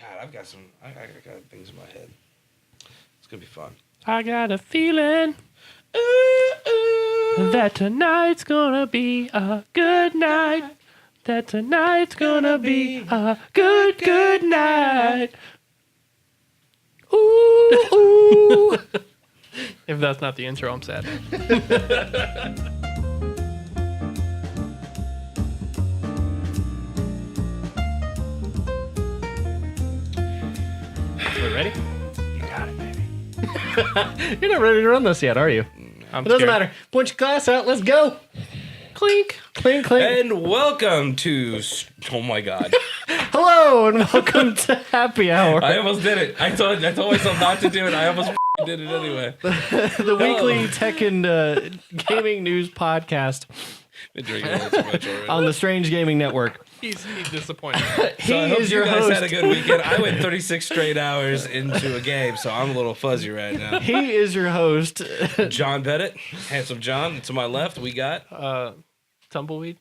God, I've got some. I got things in my head. It's gonna be fun. I got a feeling that tonight's gonna be a good night. That tonight's gonna be a good night. Ooh, ooh. If that's not the intro, I'm sad. We ready? You got it, baby. You're not ready to run this yet, are you? I'm It doesn't scared. matter. Punch your glass out. Let's go. Clink, clink, clink. And welcome to. Oh my God! Hello and welcome to Happy Hour, I almost did it. I told myself not to do it. I almost did it anyway. the weekly tech and gaming news podcast Been drinking a little too much already. on the Strange Gaming Network. He's disappointed. So I He hope is you your guys host. had a good weekend. I went 36 straight hours into a game, so I'm a little fuzzy right now. He is your host. John Pettit, handsome John. To my left, we got. Tumbleweed.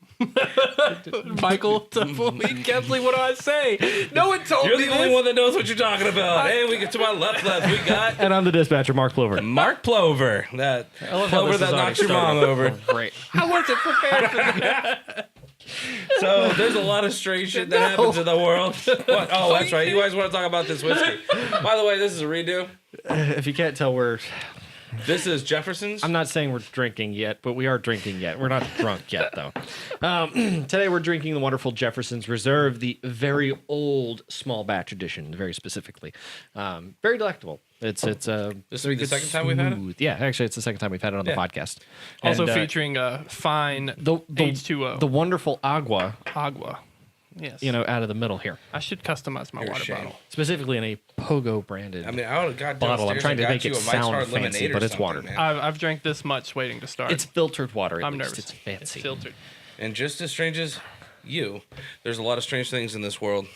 Michael Tumbleweed. Kepley, what do I say? No one told You're me the only this. one that knows what you're talking about. And we get to my left, we got And I'm the dispatcher, Mark Plover. Mark Plover. That love how Plover this that is knocks already your mom started. over. Great. I wasn't prepared for that. So there's a lot of strange shit that happens in the world. What? Oh, that's right. You guys want to talk about this whiskey? By the way, this is a redo. If you can't tell, This is Jefferson's. I'm not saying we're drinking yet, but we are drinking yet. We're not drunk yet, though. Today we're drinking the wonderful Jefferson's Reserve, the very old small batch edition, very specifically. Very delectable. It's This will be the second time we've had it? smooth. Yeah, actually, it's the second time we've had it on the Yeah. podcast. Also And, featuring a fine the H2O. the wonderful agua, Agua. Yes. out of the middle here, I should customize my You're a water shame. bottle. specifically in a Pogo branded. I mean, I would have got Bottle. I'm downstairs trying and to got make you it a Mike's sound Hard fancy, lemonade or but it's something, water. man. I've drank this much waiting to start. It's filtered water. At I'm least. nervous. It's fancy. It's filtered. And just as strange as you, there's a lot of strange things in this world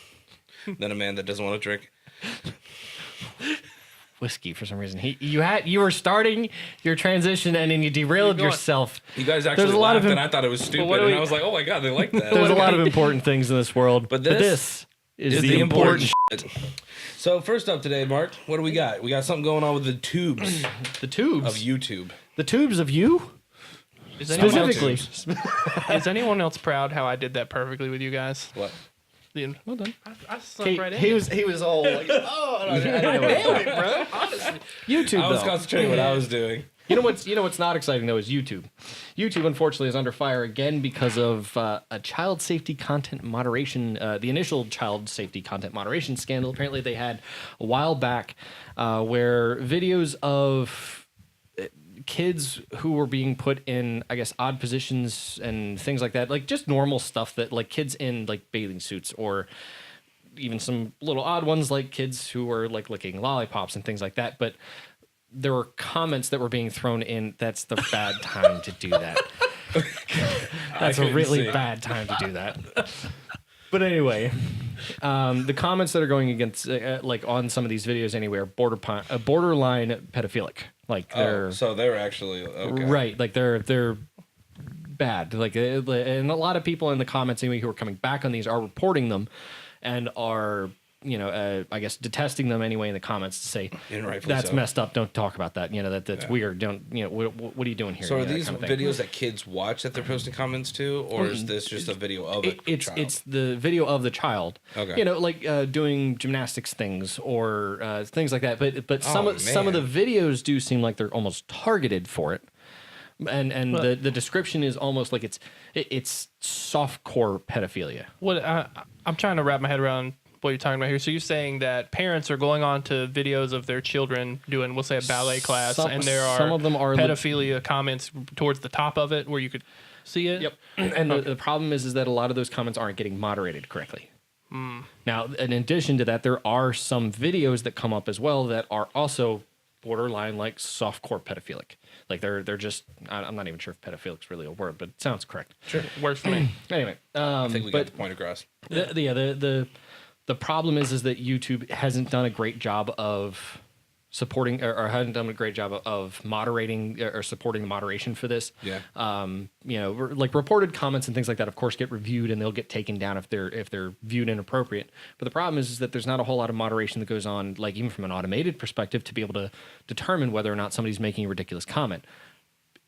than a man that doesn't want to drink. Whiskey for some reason. You were starting your transition and then you derailed going. yourself. You guys actually There's a lot laughed, of and I thought it was stupid, what do and we- I was like, "Oh my god, they like that." There's a lot of important things in this world, But but this this is It's the important. shit. So first up today, Mark, what do we got? We got something going on with the tubes The tubes. of YouTube. The tubes of you? Is anyone, Specifically. is anyone else proud how I did that perfectly with you guys? What? Well done. I slipped right in. He was all like, oh, I didn't know what it was. bro. Honestly. YouTube, I was though. concentrating what I was doing. You know what's not exciting though is YouTube. YouTube unfortunately is under fire again because of a child safety content moderation. The initial child safety content moderation scandal. Apparently they had a while back where videos of kids who were being put in, I guess, odd positions and things like that, like just normal stuff that like kids in like bathing suits or even some little odd ones like kids who were like licking lollipops and things like that. But there were comments that were being thrown in. That's the bad time to do that. That's a couldn't really see. bad time to do that. But anyway, the comments that are going against, like on some of these videos anyway, are borderline pedophilic. Like they're Oh, so they were actually okay. right, like they're bad. Like, and a lot of people in the comments anyway who are coming back on these are reporting them, and are I guess detesting them anyway in the comments to say And rightfully that's so. messed up. Don't talk about that. That's weird. Don't what are you doing here? So are that these kind of thing. videos that kids watch that they're posting comments to, or is this just a video of a child? It's the video of the child. Okay. Like doing gymnastics things or things like that. But some Oh, of the man. videos do seem like they're almost targeted for it. And the description is almost like it's softcore pedophilia. What I'm trying to wrap my head around what you're talking about here. So you're saying that parents are going on to videos of their children doing, we'll say, a ballet class, and there are some of them are pedophilia comments towards the top of it where you could see it. Yep. And the problem is that a lot of those comments aren't getting moderated correctly. Now, in addition to that, there are some videos that come up as well that are also borderline like softcore pedophilic. Like they're just, I'm not even sure if pedophilic's really a word, but it sounds correct. Sure. Works for me. Anyway, I think we got but the point across. the problem is that YouTube hasn't done a great job of supporting or hadn't done a great job of moderating or supporting the moderation for this. Yeah. Like reported comments and things like that, of course, get reviewed and they'll get taken down if they're viewed inappropriate. But the problem is that there's not a whole lot of moderation that goes on, like even from an automated perspective, to be able to determine whether or not somebody's making a ridiculous comment.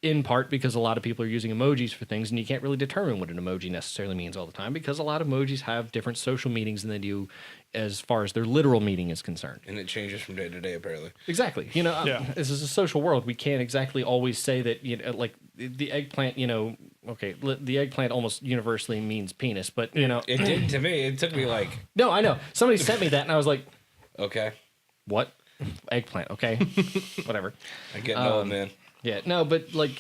In part because a lot of people are using emojis for things, and you can't really determine what an emoji necessarily means all the time because a lot of emojis have different social meanings than they do as far as their literal meaning is concerned. And it changes from day to day, apparently. Exactly. This is a social world. We can't exactly always say that, like the eggplant, okay, the eggplant almost universally means penis, but, It did to me. It took me like... No, I know. Somebody sent me that, and I was like... Okay. What? Eggplant, okay. Whatever. I get no, man. Yeah, no, but like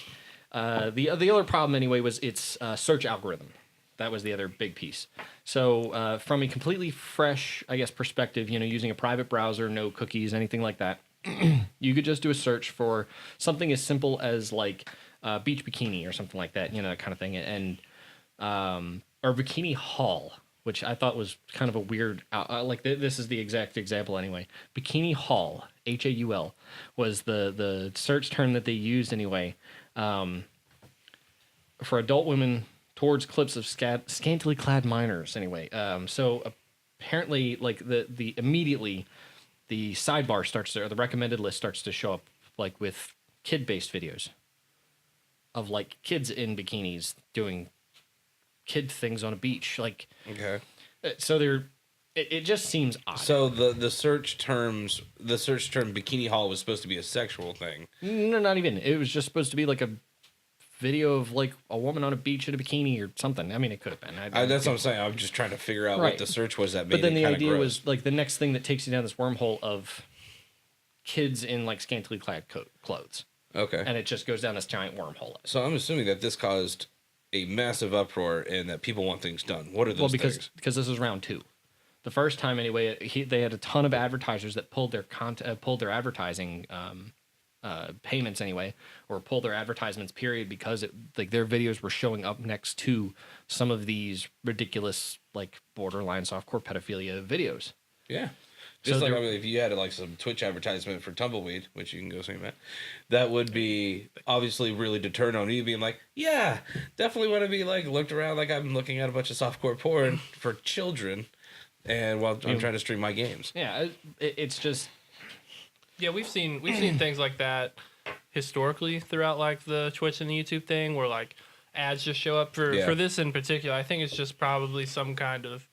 the other problem anyway was its search algorithm. That was the other big piece. So from a completely fresh, I guess, perspective, using a private browser, no cookies, anything like that, you could just do a search for something as simple as like beach bikini or something like that, that kind of thing, and or bikini haul, which I thought was kind of a weird, this is the exact example anyway. Bikini haul, HAUL, was the search term that they used anyway for adult women towards clips of scantily clad minors anyway. So apparently, like the immediately the sidebar starts to, or the recommended list starts to show up like with kid-based videos of like kids in bikinis doing kid things on a beach, like Okay. So it just seems odd. So the search term bikini haul was supposed to be a sexual thing. No, not even. It was just supposed to be like a video of like a woman on a beach in a bikini or something. I mean, it could have been. That's what I'm saying. I'm just trying to figure out Right. what the search was that made But then it the kinda idea gross. was like the next thing that takes you down this wormhole of kids in like scantily clad clothes, Okay. and it just goes down this giant wormhole. So I'm assuming that this caused a massive uproar and that people want things done. What are those Well, things? because this was round 2. The first time anyway, they had a ton of advertisers that pulled their pulled their advertising payments anyway, or pulled their advertisements period because their videos were showing up next to some of these ridiculous like borderline softcore pedophilia videos. Yeah. Just So like there- I mean, if you had like some Twitch advertisement for Tumbleweed, which you can go see that, that would be obviously really deterrent on you being like, yeah, definitely want to be like looked around like I'm looking at a bunch of softcore porn for children, and while I'm trying to stream my games. Yeah, it's just Yeah, we've seen things like that historically throughout like the Twitch and the YouTube thing, where like ads just show up for this in particular. I think it's just probably some kind of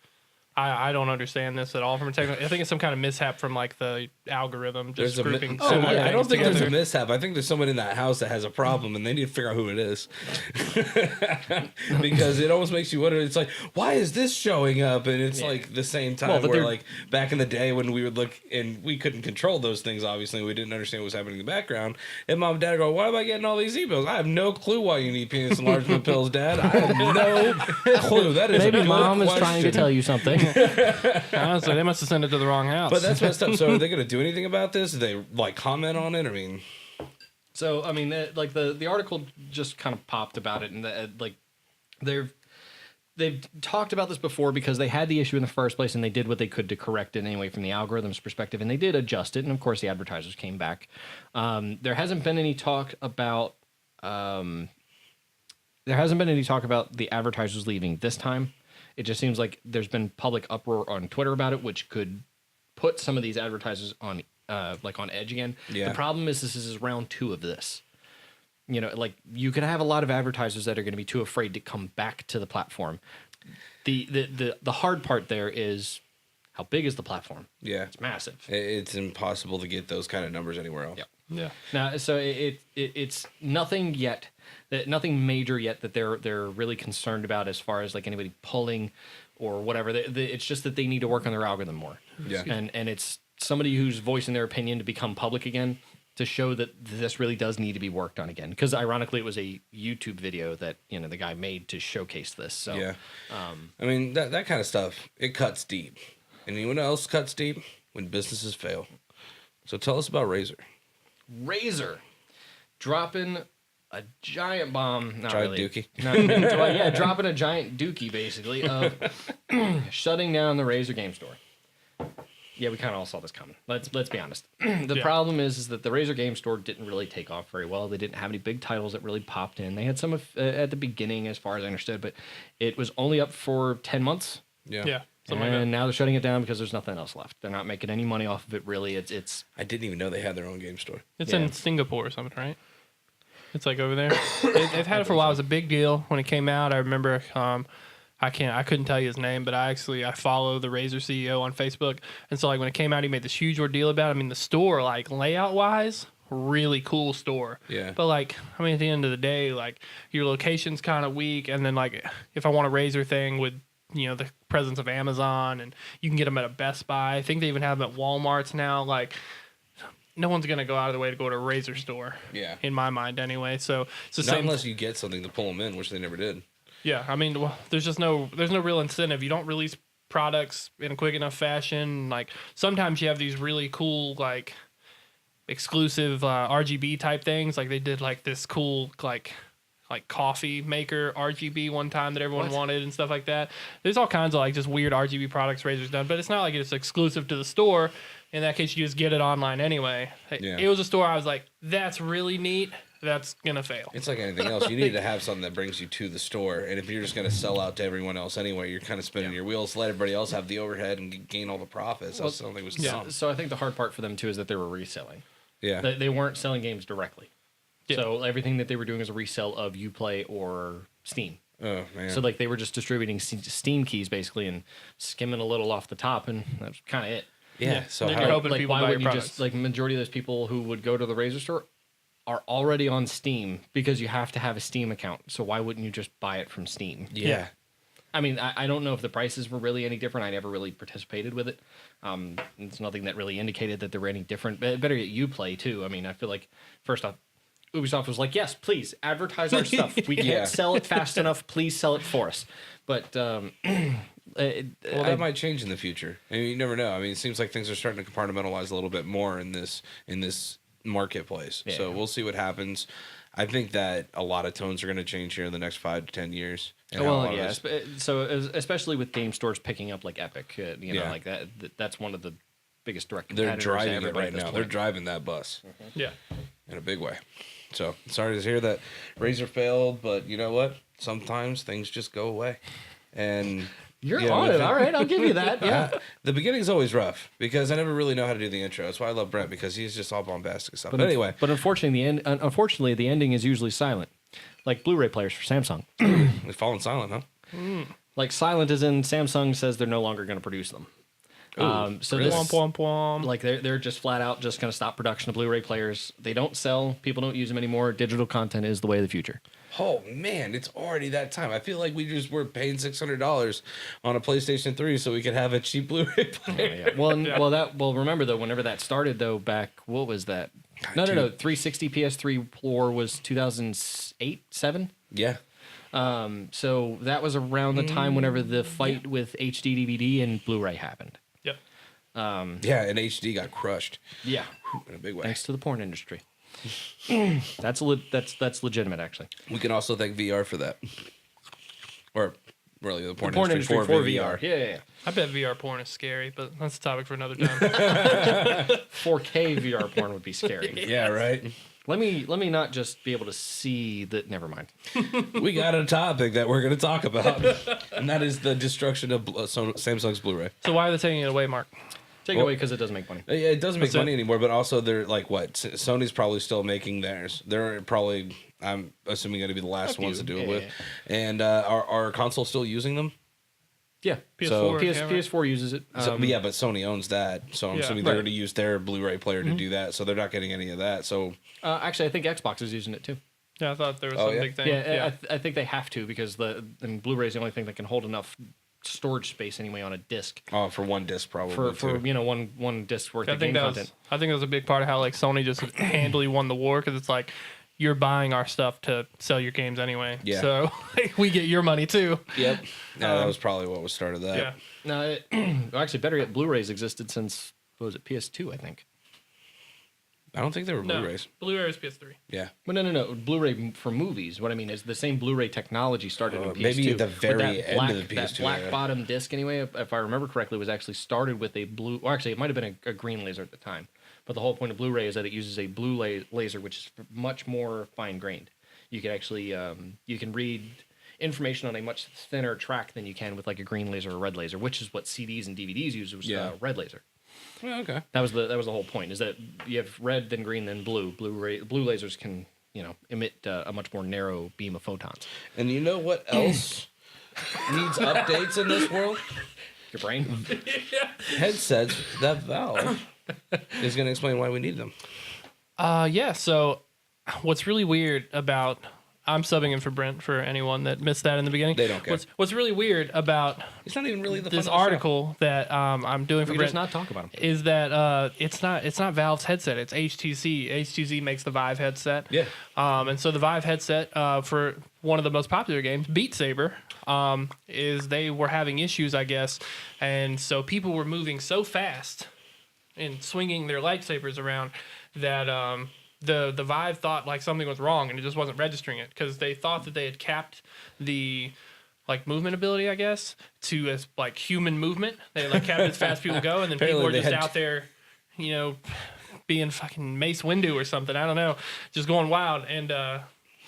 I don't understand this at all from a technical. I think it's some kind of mishap from like the algorithm just grouping. I similar don't things think there's a together. mishap. I think there's someone in that house that has a problem, and they need to figure out who it is. Because it almost makes you wonder. It's like, why is this showing up? And it's like the same time but where, they're- like, back in the day when we would look and we couldn't control those things. Obviously, we didn't understand what was happening in the background. And mom and dad go, "Why am I getting all these emails? I have no clue why you need penis enlargement pills, Dad. I have no clue. That is maybe a good mom is question. trying to tell you something. Honestly, they must have sent it to the wrong house. But that's messed up. So are they going to do anything about this? Do they like comment on it? I mean, So I mean, like the article just kind of popped about it, and like they've talked about this before because they had the issue in the first place, and they did what they could to correct it anyway from the algorithm's perspective, and they did adjust it, and of course the advertisers came back. There hasn't been any talk about the advertisers leaving this time. It just seems like there's been public uproar on Twitter about it, which could put some of these advertisers on on edge again. Yeah. The problem is this is round 2 of this. Like you could have a lot of advertisers that are going to be too afraid to come back to the platform. The hard part there is how big is the platform? yeah, It's massive. it's impossible to get those kind of numbers anywhere else. Yep. yeah. Now, so it's nothing yet, nothing major yet that they're really concerned about as far as like anybody pulling or whatever. It's just that they need to work on their algorithm more. Yeah. And it's somebody who's voicing their opinion to become public again to show that this really does need to be worked on again. Because ironically, it was a YouTube video that the guy made to showcase this. So Yeah. I mean, that kind of stuff, it cuts deep. And anyone else cuts deep when businesses fail. So tell us about Razer. Razer dropping a giant bomb. Not Giant really. dookie. Well, yeah, dropping a giant dookie basically of shutting down the Razer game store. Yeah, we kind of all saw this coming. Let's be honest. The problem is that the Razer Game Store didn't really take off very well. They didn't have any big titles that really popped in. They had some at the beginning, as far as I understood, but it was only up for 10 months. Yeah. And now they're shutting it down because there's nothing else left. They're not making any money off of it, really. It's. I didn't even know they had their own game store. It's in Singapore or something, right? It's like over there. They've had it for a while. It was a big deal when it came out. I remember. I couldn't tell you his name, but I follow the Razer CEO on Facebook, and so like when it came out, he made this huge ordeal about it. I mean, the store, like layout wise, really cool store. Yeah. But like, I mean, at the end of the day, like your location's kind of weak, and then like if I want a Razer thing with the presence of Amazon, and you can get them at a Best Buy. I think they even have them at Walmart's now. Like, no one's gonna go out of the way to go to a Razer store. Yeah. In my mind, anyway. So it's the Not same. unless you get something to pull them in, which they never did. Yeah, I mean, well, there's no real incentive. You don't release products in a quick enough fashion. Like sometimes you have these really cool like exclusive RGB type things. Like they did like this cool like coffee maker RGB one time that everyone wanted and stuff like that. There's all kinds of like just weird RGB products Razer's done, but it's not like it's exclusive to the store. In that case, you just get it online anyway. Yeah. It was a store I was like, that's really neat. That's gonna fail. It's like anything else. You need to have something that brings you to the store. And if you're just going to sell out to everyone else anyway, you're kind of spinning your wheels, let everybody else have the overhead and gain all the profits. That's something was dumb. So I think the hard part for them too is that they were reselling. Yeah. They weren't selling games directly. Yeah. So everything that they were doing is a resell of Uplay or Steam. Oh, man. So like they were just distributing Steam keys basically and skimming a little off the top, and that's kind of it. Yeah. So Then how, you're hoping Like people why buy your wouldn't you products. just like majority of those people who would go to the Razer store are already on Steam because you have to have a Steam account. So why wouldn't you just buy it from Steam? yeah. I mean, I don't know if the prices were really any different. I never really participated with it. It's nothing that really indicated that they were any different. Better yet, Uplay too. I mean, I feel like first off, Ubisoft was like, yes, please advertise our stuff. We can't sell it fast enough. Please sell it for us. But Well, that might change in the future. I mean, you never know. I mean, it seems like things are starting to compartmentalize a little bit more in this marketplace. Yeah. So we'll see what happens. I think that a lot of tones are going to change here in the next 5 to 10 years. And how a lot well, of yeah. this- So especially with game stores picking up like Epic, you know, Yeah. like that. That's one of the biggest direct They're competitors to driving it everybody right at this now. point. They're driving that bus Yeah. in a big way. So sorry to hear that Razer failed, but you know what? Sometimes things just go away. And You're yeah, on with it. All right, I'll give you that. Yeah. the beginning's always rough because I never really know how to do the intro. That's why I love Brent, because he's just all bombastic stuff. But anyway, But unfortunately, the ending is usually silent, like Blu-ray players for Samsung. we've fallen silent, huh? Like silent as in Samsung says they're no longer going to produce them. So really? this, Womp womp womp. like they're just flat out just going to stop production of Blu-ray players. They don't sell. People don't use them anymore. Digital content is the way of the future. Oh man, it's already that time. I feel like were paying $600 on a PlayStation 3 so we could have a cheap Blu-ray player. Well, remember though, whenever that started though, back what was that? No, 360 PS3 War was 2008, 7. Yeah. So that was around the time whenever the fight with HD DVD and Blu-ray happened. Yep. Yeah, and HD got crushed Yeah. in a big way. Thanks to the porn industry. That's legitimate, actually. We can also thank VR for that. Or really the porn, Porn industry, industry for VR. Yeah. I bet VR porn is scary, but that's a topic for another time. 4K VR porn would be scary. Yeah, right. Let me not just be able to see that. Never mind. We got a topic that we're going to talk about, and that is the destruction of Samsung's Blu-ray. So why are they taking it away, Mark? Take it away because it doesn't make money. Yeah, it doesn't make That's money it. anymore, but also they're like what? Sony's probably still making theirs. They're probably, I'm assuming, going to be the last ones to do it with. And are consoles still using them? Yeah. PS4, PS4 uses it. But Sony owns that, so I'm Yeah. assuming they're Right. going to use their Blu-ray player to do that. So they're not getting any of that. So Actually, I think Xbox is using it too. Yeah, I thought there was Oh, some yeah? big thing. Yeah, I think they have to because Blu-ray is the only thing that can hold enough storage space anyway on a disc for one disc probably for too. one disc worth I of think game that content. was a big part of how like Sony just handily won the war, because it's like you're buying our stuff to sell your games anyway. Yeah. So we get your money too. Yep. Yeah, that was probably what was started that. Yeah. No, well, actually, better yet, Blu-rays existed since what was it, PS2, I think. I don't think they were No, Blu-rays. Blu-ray was PS3. Yeah. Well, no. Blu-ray for movies. What I mean is the same Blu-ray technology started in PS2. Maybe at the But very that end of the That PS2 black era. bottom disc, anyway, if I remember correctly, was actually started with a blue. Or actually, it might have been a green laser at the time. But the whole point of Blu-ray is that it uses a blue laser, which is much more fine-grained. You can actually you can read information on a much thinner track than you can with like a green laser or red laser, which is what CDs and DVDs use. Was red laser. Well, okay. That was the whole point. Is that you have red, then green, then blue. Blue lasers can emit a much more narrow beam of photons. And you know what else needs updates in this world? Your brain. Headsets that Valve is going to explain why we need them. Yeah. So, what's really weird about I'm subbing in for Brent for anyone that missed that in the beginning. They don't care. What's really weird about It's not even really the this fun of the article that I'm doing for We Brent just not talk about them. is that it's not Valve's headset. It's HTC. HTC makes the Vive headset. Yeah. And so the Vive headset for one of the most popular games, Beat Saber, is they were having issues, I guess, and so people were moving so fast and swinging their lightsabers around that the Vive thought like something was wrong and it just wasn't registering it because they thought that they had capped the like movement ability, I guess, to as like human movement. They like capped as fast as people go, and then people Apparently were they just had out there, being fucking Mace Windu or something. I don't know, just going wild. And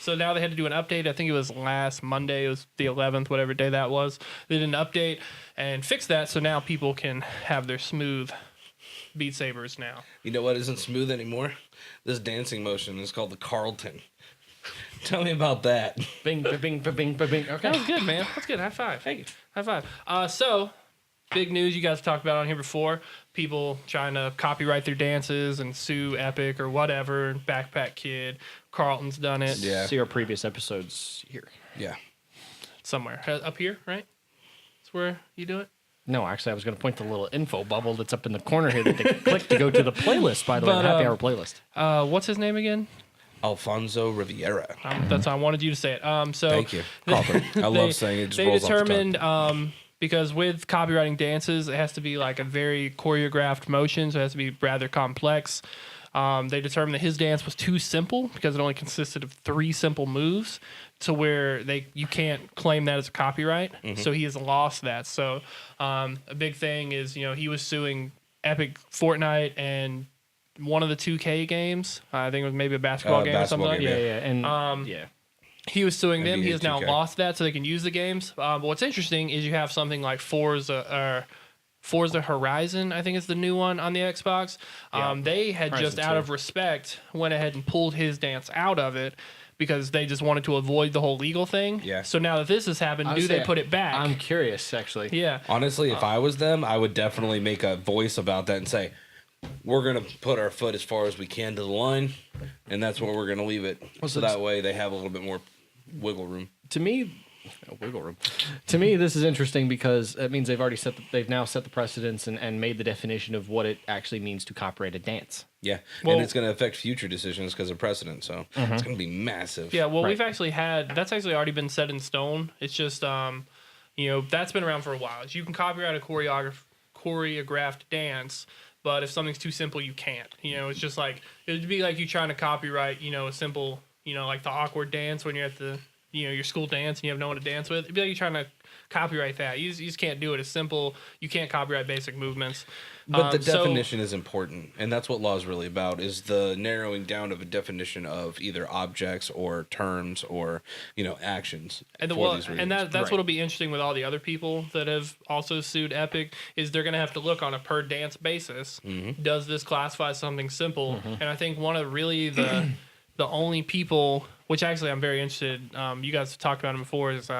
so now they had to do an update. I think it was last Monday. It was the 11th, whatever day that was. They did an update and fix that, so now people can have their smooth Beat Sabers now. You know what isn't smooth anymore? This dancing motion is called the Carlton. Tell me about that. Bing, bing, bing, bing, bing. Okay. That was good, man. That's good. High five. Thank you. High five. So, big news you guys talked about on here before. People trying to copyright their dances and sue Epic or whatever. Backpack Kid. Carlton's done it. Yeah. See our previous episodes here. Yeah. Somewhere. Up here, right? That's where you do it? No, actually, I was going to point to the little info bubble that's up in the corner here that they click to go to the playlist, by the way, the happy hour playlist. What's his name again? Alfonso Riviera. That's how I wanted you to say it. So Thank you. Carlton. I love saying it. Just They rolls off the determined because with copywriting dances, it has to be like a very choreographed motion, so it has to be rather complex. They determined that his dance was too simple because it only consisted of 3 simple moves, to where you can't claim that as a copyright. Mm-hmm. So he has lost that. So a big thing is he was suing Epic, Fortnite, and one of the 2K games. I think it was maybe a basketball game or something. basketball game, And yeah. He was suing them. NBA He has now 2K. lost that, so they can use the games. But what's interesting is you have something like Forza Horizon, I think is the new one on the Xbox. They had Horizon just out 2. of respect went ahead and pulled his dance out of it because they just wanted to avoid the whole legal thing. Yeah. So now that this has happened, do they put it back? I'm curious, actually. Yeah. Honestly, if I was them, I would definitely make a voice about that and say, we're going to put our foot as far as we can to the line, and that's where we're going to leave it. So that way they have a little bit more wiggle room. To me, wiggle room. To me, this is interesting because it means they've now set the precedence and made the definition of what it actually means to copyright a dance. Yeah, Well- and it's going to affect future decisions because of precedent, so it's going to be massive. Yeah, well, Right. we've actually that's actually already been set in stone. It's just, that's been around for a while. You can copyright a choreographed dance, but if something's too simple, you can't. It's just like, it would be like you trying to copyright, a simple, like the awkward dance when you're at the, your school dance and you have no one to dance with. It'd be like you trying to copyright that. You just can't do it. It's simple. You can't copyright basic movements. But the So- definition is important, and that's what law is really about, is the narrowing down of a definition of either objects or terms or, actions And for these reasons. that's Right. what'll be interesting with all the other people that have also sued Epic is they're gonna have to look on a per dance basis. Mm-hmm. Does this classify as something simple? And I think one of really the only people, which actually I'm very interested. You guys have talked about him before. Is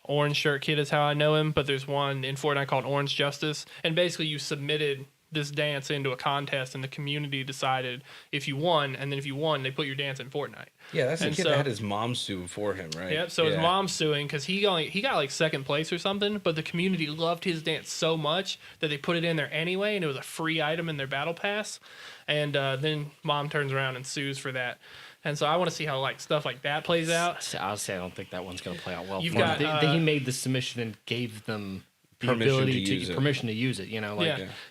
Orange Shirt Kid is how I know him, but there's one in Fortnite called Orange Justice, and basically you submitted this dance into a contest, and the community decided if you won, and then if you won, they put your dance in Fortnite. Yeah, that's the And kid so- that had his mom sue for him, right? Yep. So his mom's suing because he got like second place or something, but the community loved his dance so much that they put it in there anyway, and it was a free item in their battle pass. And then mom turns around and sues for that. And so I want to see how like stuff like that plays out. Honestly, I don't think that one's going to play out well. You've for got, him. He made the submission and gave them the ability to use permission to use it.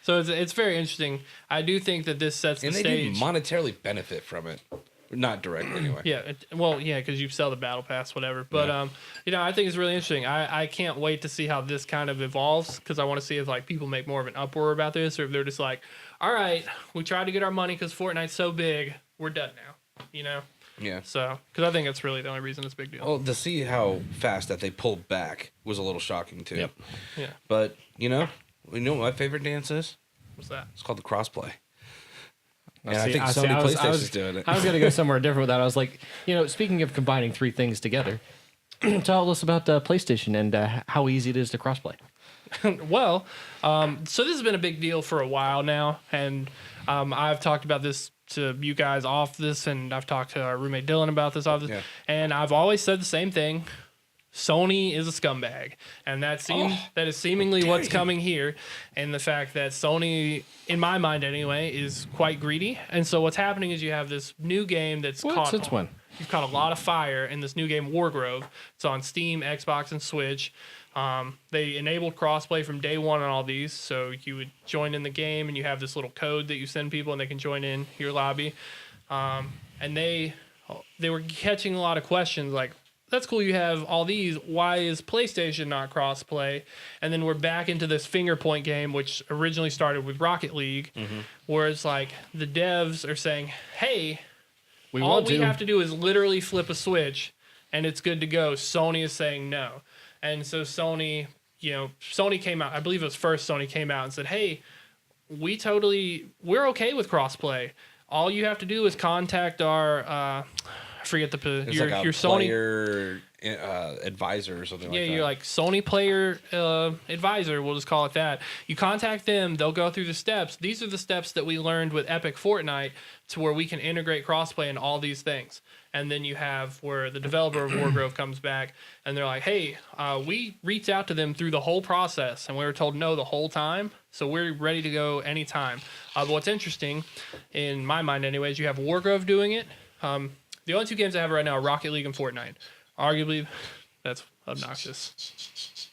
So it's very interesting. I do think that this sets the stage. And they do monetarily benefit from it. Not directly, anyway. Because you sell the battle pass, whatever. But I think it's really interesting. I can't wait to see how this kind of evolves, because I want to see if like people make more of an uproar about this, or if they're just like, all right, we tried to get our money because Fortnite's so big, we're done now. Yeah. So, because I think that's really the only reason it's a big deal. Well, to see how fast that they pulled back was a little shocking too. Yep. Yeah. But we know what my favorite dance is? What's that? It's called the crossplay. And I think Sony PlayStation's doing it. I was going to go somewhere different with that. I was like, speaking of combining three things together, tell us about PlayStation and how easy it is to crossplay. Well, so this has been a big deal for a while now, and I've talked about this to you guys off this, and I've talked to our roommate Dylan about this off this, and I've always said the same thing. Sony is a scumbag, and that is seemingly what's coming here, and the fact that Sony, in my mind anyway, is quite greedy. And so what's happening is you have this new game that's since when? You've caught a lot of fire in this new game, Wargrove. It's on Steam, Xbox, and Switch. They enabled crossplay from day one on all these, so you would join in the game, and you have this little code that you send people, and they can join in your lobby. And they were catching a lot of questions like, that's cool, you have all these, why is PlayStation not crossplay? And then we're back into this finger point game, which originally started with Rocket League, where it's like the devs are saying, hey, all we have to do is literally flip a switch and it's good to go. Sony is saying no. And so Sony came out, I believe it was first Sony came out and said, hey, we're okay with crossplay. All you have to do is contact our forget your Sony player advisor or something like that. Yeah, you're like Sony player advisor, we'll just call it that. You contact them, they'll go through the steps. These are the steps that we learned with Epic Fortnite to where we can integrate crossplay in all these things. And then you have where the developer of Wargrove comes back and they're like, hey, we reached out to them through the whole process and we were told no the whole time. So we're ready to go anytime. But what's interesting, in my mind anyways, you have Wargrove doing it. The only two games I have right now are Rocket League and Fortnite. Arguably, that's obnoxious.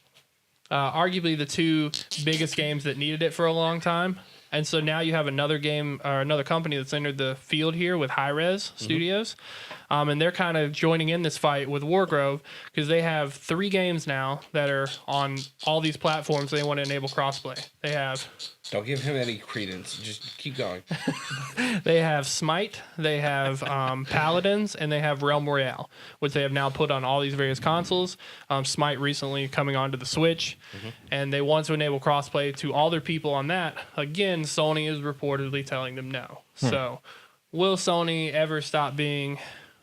Arguably the two biggest games that needed it for a long time. And so now you have another game or another company that's entered the field here with Hi-Rez Studios. And they're kind of joining in this fight with Wargrove because they have 3 games now that are on all these platforms. They want to enable crossplay. They have... Don't give him any credence. Just keep going. They have Smite, they have Paladins, and they have Realm Royale, which they have now put on all these various consoles. Smite recently coming onto the Switch, and they want to enable crossplay to all their people on that. Again, Sony is reportedly telling them no. So, will Sony ever stop being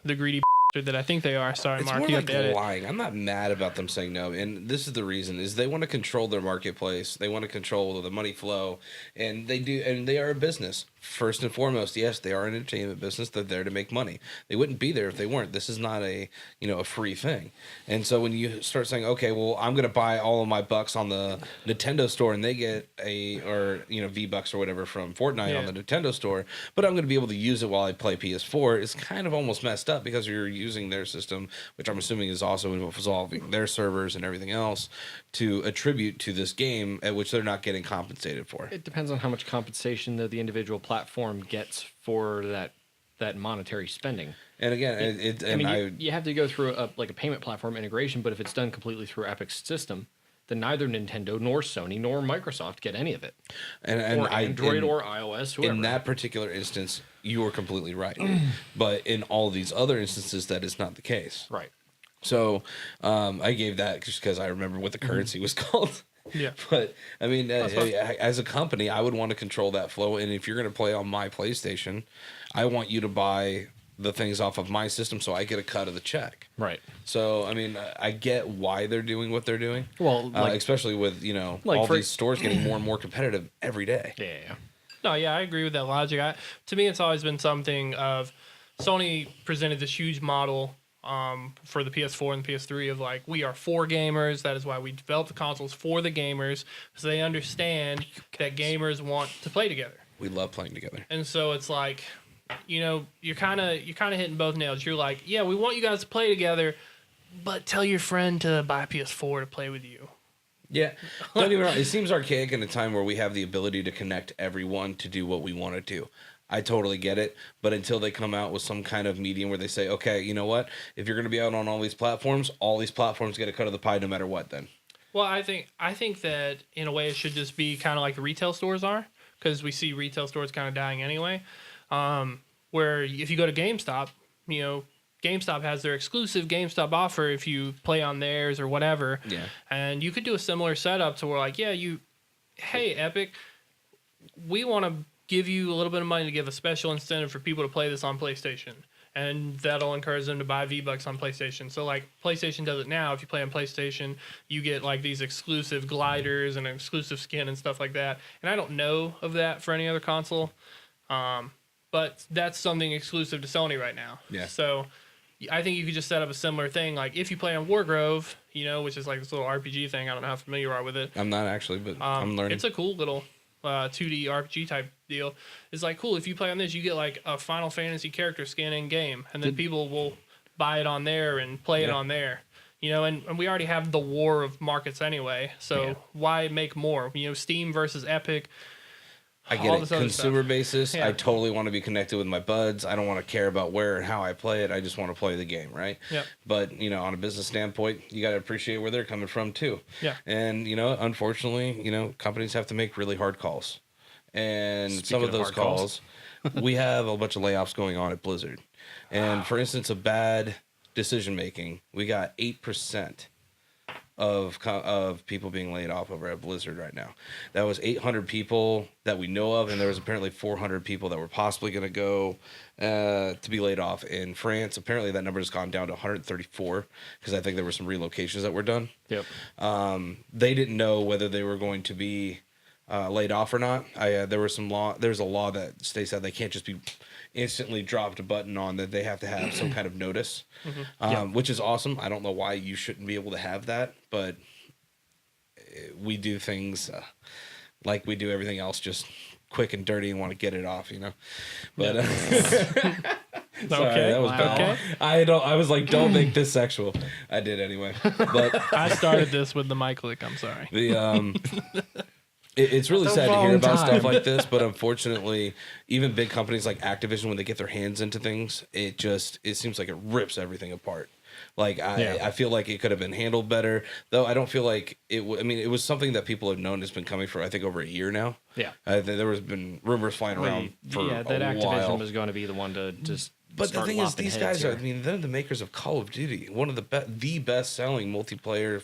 the greedy that I think they are? Sorry, Mark, you have to edit. Lying. I'm not mad about them saying no, and this is the reason: is they want to control their marketplace, they want to control the money flow, and they do, and they are a business first and foremost. Yes, they are an entertainment business. They're there to make money. They wouldn't be there if they weren't. This is not a free thing. And so when you start saying, okay, well, I'm going to buy all of my bucks on the Nintendo store, and they get V-Bucks or whatever from Fortnite on the Nintendo store, but I'm going to be able to use it while I play PS4. It's kind of almost messed up because you're using their system, which I'm assuming is also involving their servers and everything else, to attribute to this game at which they're not getting compensated for. It depends on how much compensation the individual platform gets for that monetary spending. And again, you have to go through a payment platform integration, but if it's done completely through Epic's system, then neither Nintendo nor Sony nor Microsoft get any of it. And or Android or iOS, whoever. In that particular instance, you are completely right. But in all these other instances, that is not the case. Right. So I gave that just because I remember what the currency was called. Yeah. But, I mean, as a company, I would want to control that flow. And if you're going to play on my PlayStation, I want you to buy the things off of my system so I get a cut of the check. Right. So, I mean, I get why they're doing what they're doing. Well, especially with, all these stores getting more and more competitive every day. Yeah. No, yeah, I agree with that logic. To me, it's always been something of Sony presented this huge model for the PS4 and the PS3 of like, we are for gamers. That is why we developed the consoles for the gamers, because they understand that gamers want to play together. We love playing together. And so it's like, you're kind of hitting both nails. You're like, yeah, we want you guys to play together, but tell your friend to buy a PS4 to play with you. Yeah. Don't get me wrong. It seems archaic in a time where we have the ability to connect everyone to do what we want to do. I totally get it. But until they come out with some kind of medium where they say, okay, you know what? If you're going to be out on all these platforms get a cut of the pie no matter what then. Well, I think that in a way it should just be kind of like the retail stores are, because we see retail stores kind of dying anyway. Where if you go to GameStop, GameStop has their exclusive GameStop offer if you play on theirs or whatever. Yeah. And you could do a similar setup to where hey, Epic, we want to give you a little bit of money to give a special incentive for people to play this on PlayStation. And that'll encourage them to buy V-Bucks on PlayStation. So, like, PlayStation does it now. If you play on PlayStation, you get, like, these exclusive gliders and an exclusive skin and stuff like that. And I don't know of that for any other console. But that's something exclusive to Sony right now. Yeah. So, I think you could just set up a similar thing. Like, if you play on Wargrove, which is, like, this little RPG thing. I don't know how familiar you are with it. I'm not actually, but I'm learning. It's a cool little 2D RPG type deal. It's like, cool, if you play on this, you get like a Final Fantasy character skin in game, and then people will buy it on there and play it on there. And we already have the war of markets anyway, so why make more? Steam versus Epic. I get it. Consumer basis, I totally want to be connected with my buds. I don't want to care about where and how I play it. I just want to play the game, right? Yeah. But, on a business standpoint, you got to appreciate where they're coming from, too. Yeah. And, unfortunately, companies have to make really hard calls. And Speaking some of those calls, we have a bunch of layoffs going on at Blizzard. And, for instance, a bad decision-making, we got 8% of people being laid off over at Blizzard right now. That was 800 people that we know of, and there was apparently 400 people that were possibly going to go to be laid off in France. Apparently that number has gone down to 134 because I think there were some relocations that were done. Yep. They didn't know whether they were going to be laid off or not. There's a law that states that they can't just be instantly dropped a button on, that they have to have some kind of notice, which is awesome. I don't know why you shouldn't be able to have that, but we do things like we do everything else, just quick and dirty and want to get it off, But sorry, Okay. that was bad. Okay. I was like, don't make this sexual. I did anyway. But I started this with the mic click. I'm sorry. It's really sad to hear about stuff like this, but unfortunately, even big companies like Activision, when they get their hands into things, it seems like it rips everything apart. Like, I feel like it could have been handled better, though I don't feel like it it was something that people have known has been coming for, I think, over a year now. Yeah. There has been rumors flying around for a while. that Activision was going to be the one to just But the thing is, these guys they're the makers of Call of Duty, one of the best-selling multiplayer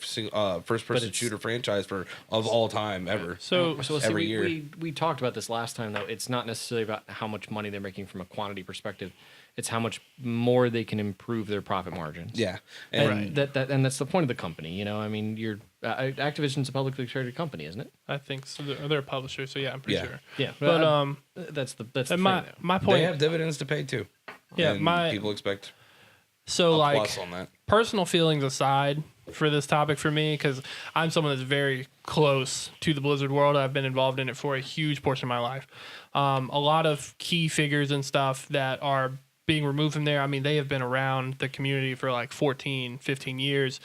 first-person shooter franchise of all time ever. So every year. We talked about this last time, though. It's not necessarily about how much money they're making from a quantity perspective. It's how much more they can improve their profit margins. Yeah, and that's the point of the company. Activision's a publicly traded company, isn't it? I think so. They're a publisher, so yeah, I'm pretty sure. Yeah, but that's the my point. They have dividends to pay too. Yeah, and people expect. So plus on that. Personal feelings aside for this topic for me, because I'm someone that's very close to the Blizzard world. I've been involved in it for a huge portion of my life. A lot of key figures and stuff that are being removed from there. They have been around the community for like 14, 15 years.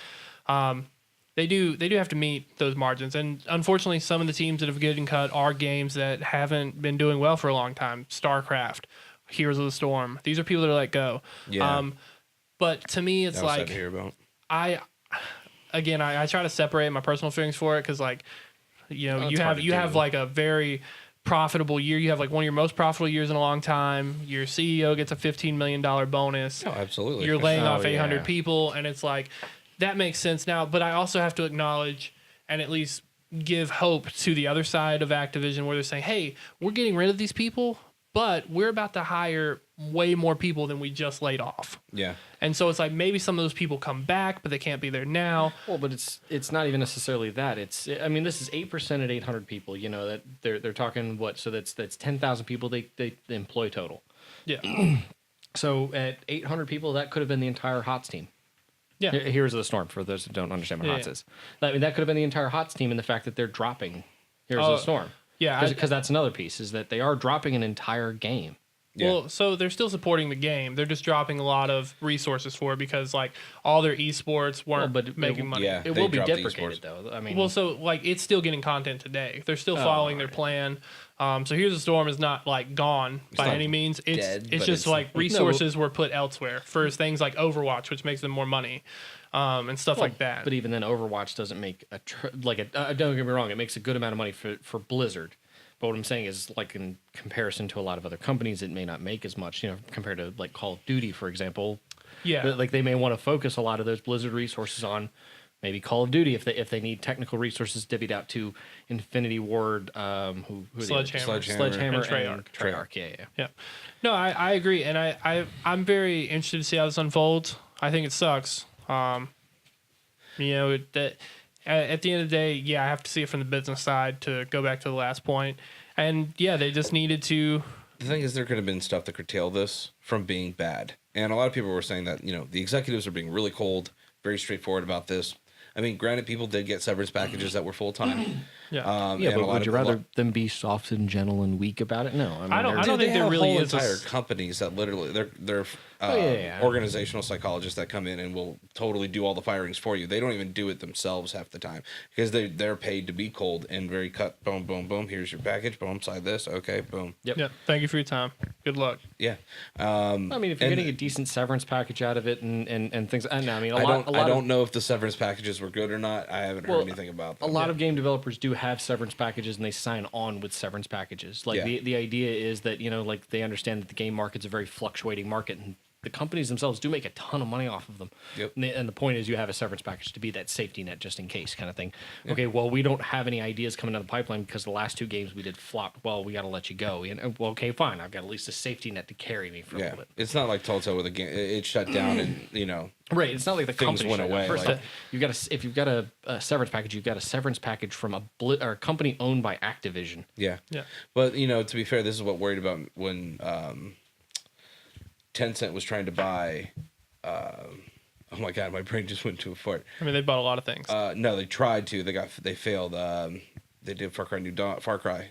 They do have to meet those margins. And unfortunately, some of the teams that have getting cut are games that haven't been doing well for a long time. StarCraft, Heroes of the Storm. These are people that are let go. Yeah. But to me, it's like, to hear about. I try to separate my personal feelings for it, because you have like a very profitable year. You have like one of your most profitable years in a long time. Your CEO gets a $15 million bonus. Oh, absolutely. You're laying off 800 people, and it's like, that makes sense now. But I also have to acknowledge and at least give hope to the other side of Activision, where they're saying, hey, we're getting rid of these people, but we're about to hire way more people than we just laid off. Yeah. And so it's like, maybe some of those people come back, but they can't be there now. Well, but it's not even necessarily that. This is 8% at 800 people. That they're talking what? So that's 10,000 people they employ total. Yeah. So at 800 people, that could have been the entire HOTS team. Yeah. Heroes of the Storm, for those who don't understand what HOTS is. That could have been the entire HOTS team, in the fact that they're dropping Heroes of the Storm. Yeah. Because that's another piece, is that they are dropping an entire game. Yeah. Well, so they're still supporting the game. They're just dropping a lot of resources for it because like all their esports weren't making money. Yeah. It they will be dropped deprecated, esports. though. I mean, Well, so like it's still getting content today. They're still following their plan. So Here's the Storm is not like gone by not any means. It's dead, it's but just it's- like resources were put elsewhere for things like Overwatch, which makes them more money, and stuff like that. But even then, Overwatch doesn't make don't get me wrong, it makes a good amount of money for Blizzard. But what I'm saying is, like in comparison to a lot of other companies, it may not make as much. Compared to like Call of Duty, for example. Yeah. But, like they may want to focus a lot of those Blizzard resources on maybe Call of Duty if they need technical resources divvied out to Infinity Ward, who are the others? Sledgehammer, and Treyarch. Treyarch. Yeah. Yeah. No, I agree, and I'm very interested to see how this unfolds. I think it sucks. That at the end of the day, yeah, I have to see it from the business side to go back to the last point. And yeah, they just needed to. The thing is, there could have been stuff that curtailed this from being bad. And a lot of people were saying that, the executives are being really cold, very straightforward about this. I mean, granted, people did get severance packages that were full time. Yeah. But would you rather them be soft and gentle and weak about it? No, I don't think there really is entire companies that literally they're organizational psychologists that come in and will totally do all the firings for you. They don't even do it themselves half the time because they're paid to be cold and very cut. Boom, boom, boom. Here's your package. Boom, sign this. Okay, boom. Yep. Yeah. Thank you for your time. Good luck. Yeah. I mean, if you're getting a decent severance package out of it and things, I mean, I don't know if the severance packages were good or not. I haven't heard anything about them. A lot of game developers do have severance packages and they sign on with severance packages. Like the idea is that, like they understand that the game market's a very fluctuating market and the companies themselves do make a ton of money off of them. Yep. And the point is you have a severance package to be that safety net just in case kind of thing. Yep. Okay, well, we don't have any ideas coming down the pipeline because the last 2 games we did flopped. Well, we got to let you go. And well, okay, fine. I've got at least a safety net to carry me for a little bit. It's not like Telltale with a game. It shut down and, Right, it's not like the things company went away. First, if you've got a severance package, you've got a severance package from a company owned by Activision. Yeah. But to be fair, this is what worried about when Tencent was trying to buy. Oh my god, my brain just went to a fart. I mean, they bought a lot of things. No, they tried to. They failed. They did Far Cry.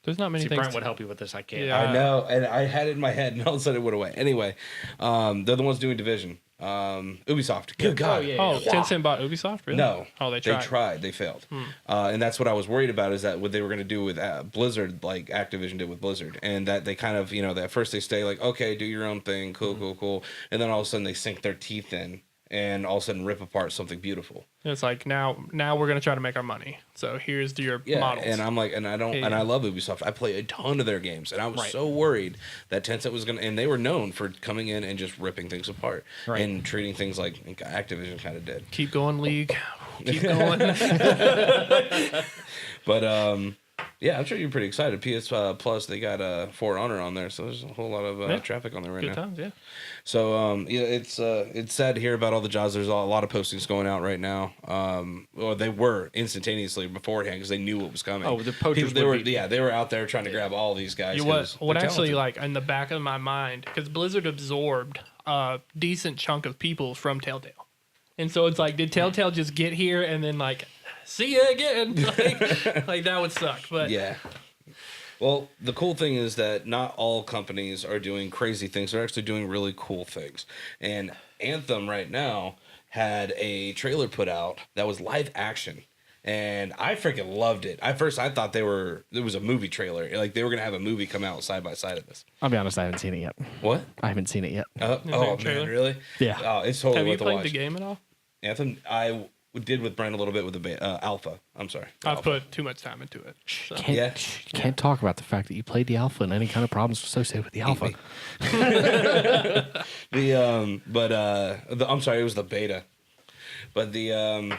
There's not many things. Brian would help you with this. I can't. Yeah. I know, and I had it in my head, and all of a sudden it went away. Anyway, they're the ones doing Division. Ubisoft. Good God. Tencent bought Ubisoft? Really? No. Oh, they tried. They failed. And that's what I was worried about is that what they were going to do with Blizzard, like Activision did with Blizzard. And that they kind of, at first they stay like, okay, do your own thing. Cool. And then all of a sudden they sink their teeth in and all of a sudden rip apart something beautiful. It's like now we're going to try to make our money. So here's your models. And I'm like, and I love Ubisoft. I play a ton of their games, and I was so worried that Tencent was and they were known for coming in and just ripping things apart and treating things like Activision kind of did. Keep going, League. Keep going. But yeah, I'm sure you're pretty excited. PS Plus, they got For Honor on there, so there's a whole lot of traffic on there right now. Good times, yeah. So it's sad to hear about all the jobs. There's a lot of postings going out right now. Well, they were instantaneously beforehand because they knew what was coming. Oh, the poachers. They were out there trying to grab all these guys. What actually like in the back of my mind, because Blizzard absorbed a decent chunk of people from Telltale, and so it's like, did Telltale just get here and then like see you again? Like that would suck. But yeah. Well, the cool thing is that not all companies are doing crazy things. They're actually doing really cool things. And Anthem right now had a trailer put out that was live action. And I freaking loved it. At first, I thought it was a movie trailer. Like they were going to have a movie come out side by side of this. I'll be honest, I haven't seen it yet. What? I haven't seen it yet. Oh, man, really? Yeah. Oh, it's totally have you worth a played watch. the game at all? Anthem, I did with Brent a little bit with the alpha. I'm sorry. I've put too much time into it. So. Can't talk about the fact that you played the alpha and any kind of problems associated with the alpha. I'm sorry, it was the beta. But the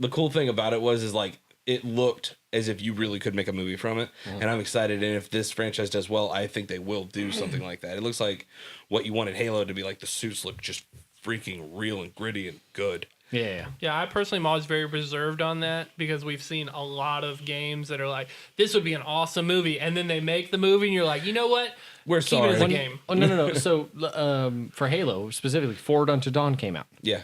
cool thing about it is like it looked as if you really could make a movie from it, and I'm excited. And if this franchise does well, I think they will do something like that. It looks like what you wanted Halo to be like. The suits look just freaking real and gritty and good. Yeah. I personally am always very reserved on that because we've seen a lot of games that are like, this would be an awesome movie, and then they make the movie, and you're like, you know what? We're Keep sorry. it as a game. Oh no. So for Halo specifically, Forward Unto Dawn came out. Yeah.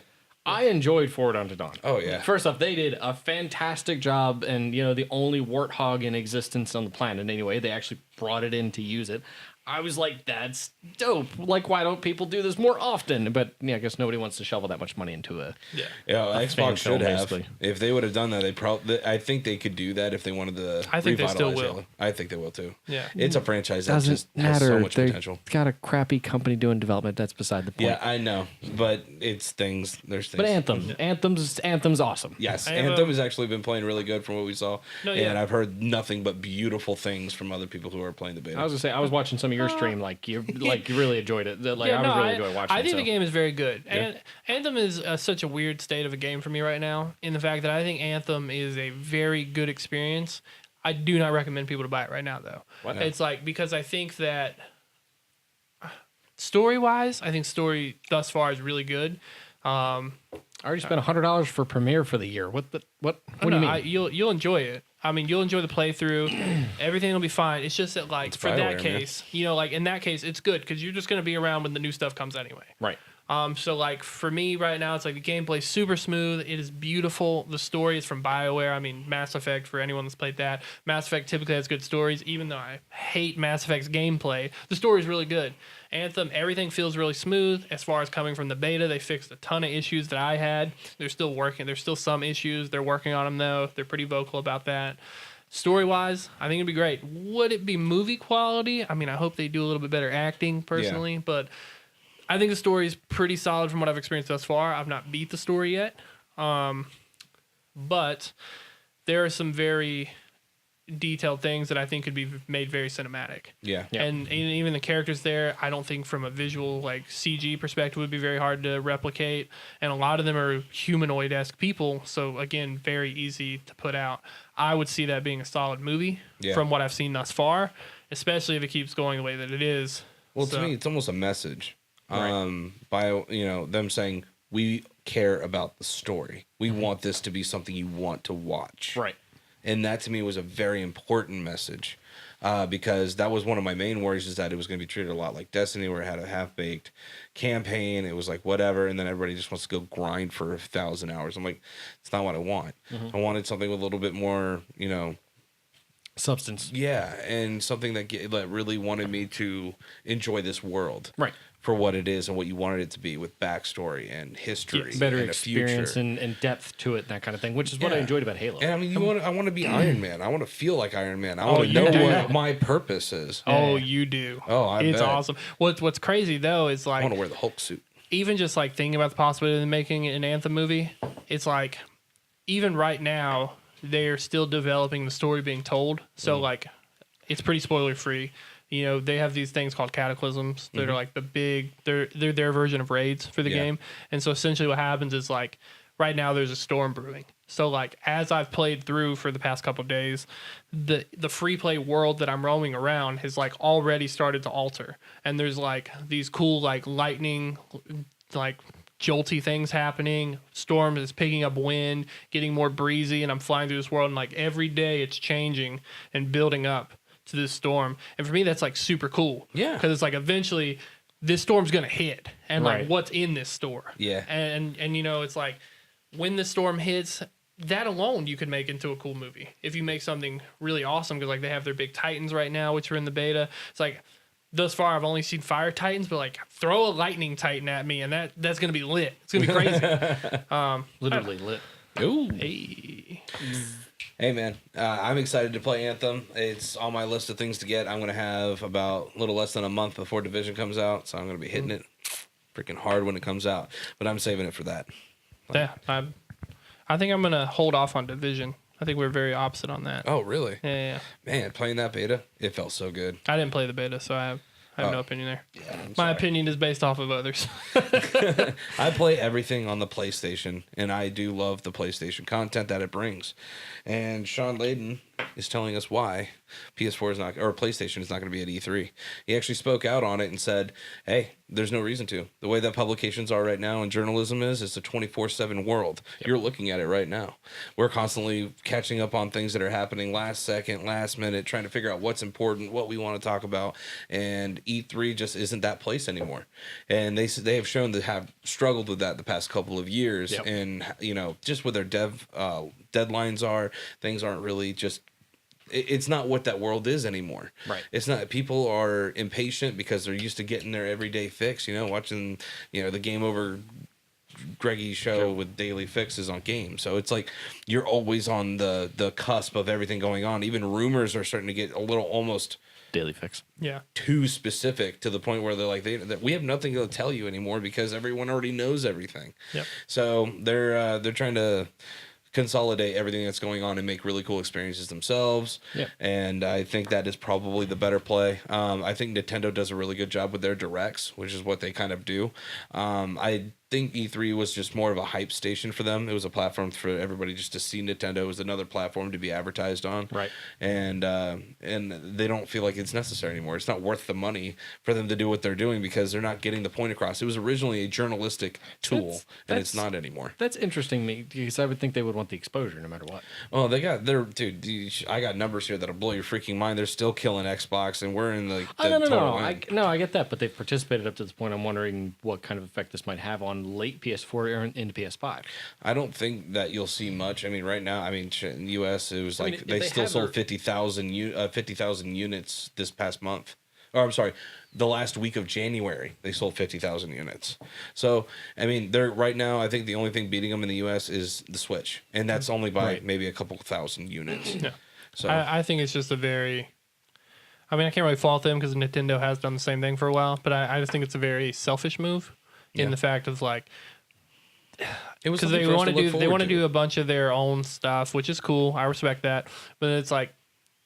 I enjoyed Forward Unto Dawn. Oh, yeah. First off, they did a fantastic job, and the only warthog in existence on the planet anyway. They actually brought it in to use it. I was like, that's dope. Like, why don't people do this more often? But I guess nobody wants to shovel that much money into a Xbox should have. basically. If they would have done that, I think they could do that if they wanted to. I think they still will. Halo. I think they will too. Yeah, it's a franchise that Doesn't just has matter. so much potential. Got a crappy company doing development. That's beside the point. Yeah, I know, but it's things. There's things. But Anthem's awesome. Yes, Anthem has actually been playing really good from what we saw, and I've heard nothing but beautiful things from other people who are playing the beta. I was gonna say, I was watching some of your stream, you really enjoyed it. Like, I was really enjoying watching it. I think the game is very good. And Anthem is such a weird state of a game for me right now, in the fact that I think Anthem is a very good experience. I do not recommend people to buy it right now, though. What? It's like, because I think that story-wise, I think story thus far is really good. I already spent $100 for Premiere for the year. What do you mean? You'll enjoy it. I mean, you'll enjoy the playthrough. Everything will be fine. It's just that, like, for that case, like, in that case, it's good because you're just going to be around when the new stuff comes anyway. Right. So, like, for me right now, it's like the gameplay's super smooth. It is beautiful. The story is from BioWare. I mean, Mass Effect, for anyone that's played that. Mass Effect typically has good stories. Even though I hate Mass Effect's gameplay, the story is really good. Anthem, everything feels really smooth. As far as coming from the beta, they fixed a ton of issues that I had. They're still working. There's still some issues. They're working on them, though. They're pretty vocal about that. Story-wise, I think it'd be great. Would it be movie quality? I mean, I hope they do a little bit better acting, personally. But I think the story is pretty solid from what I've experienced thus far. I've not beat the story yet. But there are some very detailed things that I think could be made very cinematic. Yeah. And even the characters there, I don't think from a visual, like, CG perspective would be very hard to replicate. And a lot of them are humanoid-esque people, so again, very easy to put out. I would see that being a solid movie from what I've seen thus far, especially if it keeps going the way that it is. Well, to me, it's almost a message. Right. By them saying, we care about the story. We want this to be something you want to watch. Right. And that to me was a very important message, because that was one of my main worries, is that it was going to be treated a lot like Destiny, where it had a half-baked campaign. It was like whatever, and then everybody just wants to go grind for 1,000 hours. I'm like, it's not what I want. I wanted something with a little bit more, substance. Yeah, and something that really wanted me to enjoy this world. Right. For what it is and what you wanted it to be, with backstory and history, better and experience and depth to it, and that kind of thing, which is what I enjoyed about Halo. And I mean, I want to be Iron Man. I want to feel like Iron Man. I want to know what my purpose is. Oh, you do. Oh, it's bet. awesome. What's crazy though is, like, I want to wear the Hulk suit. Even just, like, thinking about the possibility of making an Anthem movie, it's like, even right now they're still developing the story being told. So like, it's pretty spoiler free. They have these things called cataclysms that are like the big, they're their version of raids for the game. And so essentially what happens is, like, right now there's a storm brewing. So, like, as I've played through for the past couple of days, the free play world that I'm roaming around has, like, already started to alter. And there's, like, these cool, like, lightning, like, jolty things happening. Storm is picking up wind, getting more breezy, and I'm flying through this world, and, like, every day it's changing and building up to this storm. And for me, that's, like, super cool. Yeah. Because it's like, eventually this storm's gonna hit, and like, what's in this store. Yeah. And it's like, when the storm hits, that alone you could make into a cool movie if you make something really awesome. Because, like, they have their big Titans right now, which are in the beta. It's like, thus far I've only seen Fire Titans, but, like, throw a Lightning Titan at me and that's gonna be lit. It's gonna be crazy. Literally lit. Ooh. Hey, man, I'm excited to play Anthem. It's on my list of things to get. I'm going to have about a little less than a month before Division comes out, so I'm going to be hitting it freaking hard when it comes out. But I'm saving it for that. Yeah, I think I'm going to hold off on Division. I think we're very opposite on that. Oh, really? Yeah. Man, playing that beta, it felt so good. I didn't play the beta, so I have no opinion there. Yeah, my opinion is based off of others. I play everything on the PlayStation, and I do love the PlayStation content that it brings. And Sean Layden is telling us why PlayStation is not going to be at E3. He actually spoke out on it and said, "Hey, There's no reason to. The way that publications are right now and journalism is, it's a 24/7 world. Yep. You're looking at it right now. We're constantly catching up on things that are happening last second, last minute, trying to figure out what's important, what we want to talk about. And E3 just isn't that place anymore. And they have shown to have struggled with that the past couple of years. Yep. And, you know, just with their deadlines things aren't really just, it's not what that world is anymore. Right. It's not. People are impatient because they're used to getting their everyday fix. You know, watching the Game Over Greggy show with daily fixes on games. So it's like you're always on the cusp of everything going on. Even rumors are starting to get a little almost daily fix. Yeah. Too specific to the point where they're like we have nothing to tell you anymore because everyone already knows everything. Yep. So they're trying to consolidate everything that's going on and make really cool experiences themselves. Yep. And I think that is probably the better play. I think Nintendo does a really good job with their directs, which is what they kind of do. I think E3 was just more of a hype station for them. It was a platform for everybody just to see Nintendo. It was another platform to be advertised on. Right. And they don't feel like it's necessary anymore. It's not worth the money for them to do what they're doing because they're not getting the point across. It was originally a journalistic tool, and it's not anymore. That's interesting to me because I would think they would want the exposure no matter what. Oh, they got their dude. I got numbers here that'll blow your freaking mind. They're still killing Xbox, and we're in the no. I get that, but they've participated up to this point. I'm wondering what kind of effect this might have on late PS4 or into PS5. I don't think that you'll see much. I mean, right now, in the U.S., it was like they still sold 50,000 units this past month. Or I'm sorry, the last week of January, they sold 50,000 units. So, I mean, they're right now, I think the only thing beating them in the U.S. is the Switch. And that's only by maybe a couple thousand units. Yeah. So I think it's just I can't really fault them because Nintendo has done the same thing for a while, but I just think it's a very selfish move in the fact of like, because they want to do a bunch of their own stuff, which is cool. I respect that. But it's like,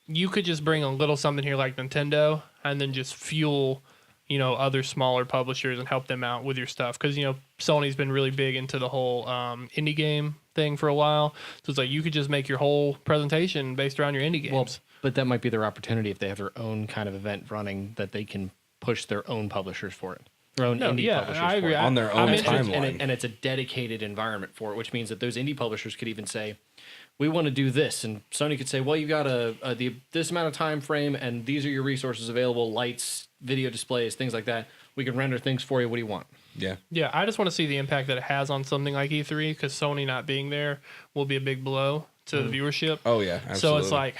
you could just bring a little something here like Nintendo and then just fuel, other smaller publishers and help them out with your stuff. Because, Sony's been really big into the whole indie game thing for a while. So it's like you could just make your whole presentation based around your indie games. Well, but that might be their opportunity if they have their own kind of event running that they can push their own publishers for it. Their own indie publishers I agree. on their own timeline. And it's a dedicated environment for it, which means that those indie publishers could even say, we want to do this, and Sony could say, well, you've got this amount of time frame, and these are your resources available, lights, video displays, things like that. We can render things for you. What do you want? Yeah. Yeah, I just want to see the impact that it has on something like E3, because Sony not being there will be a big blow to the viewership. Oh, yeah, absolutely. So it's like,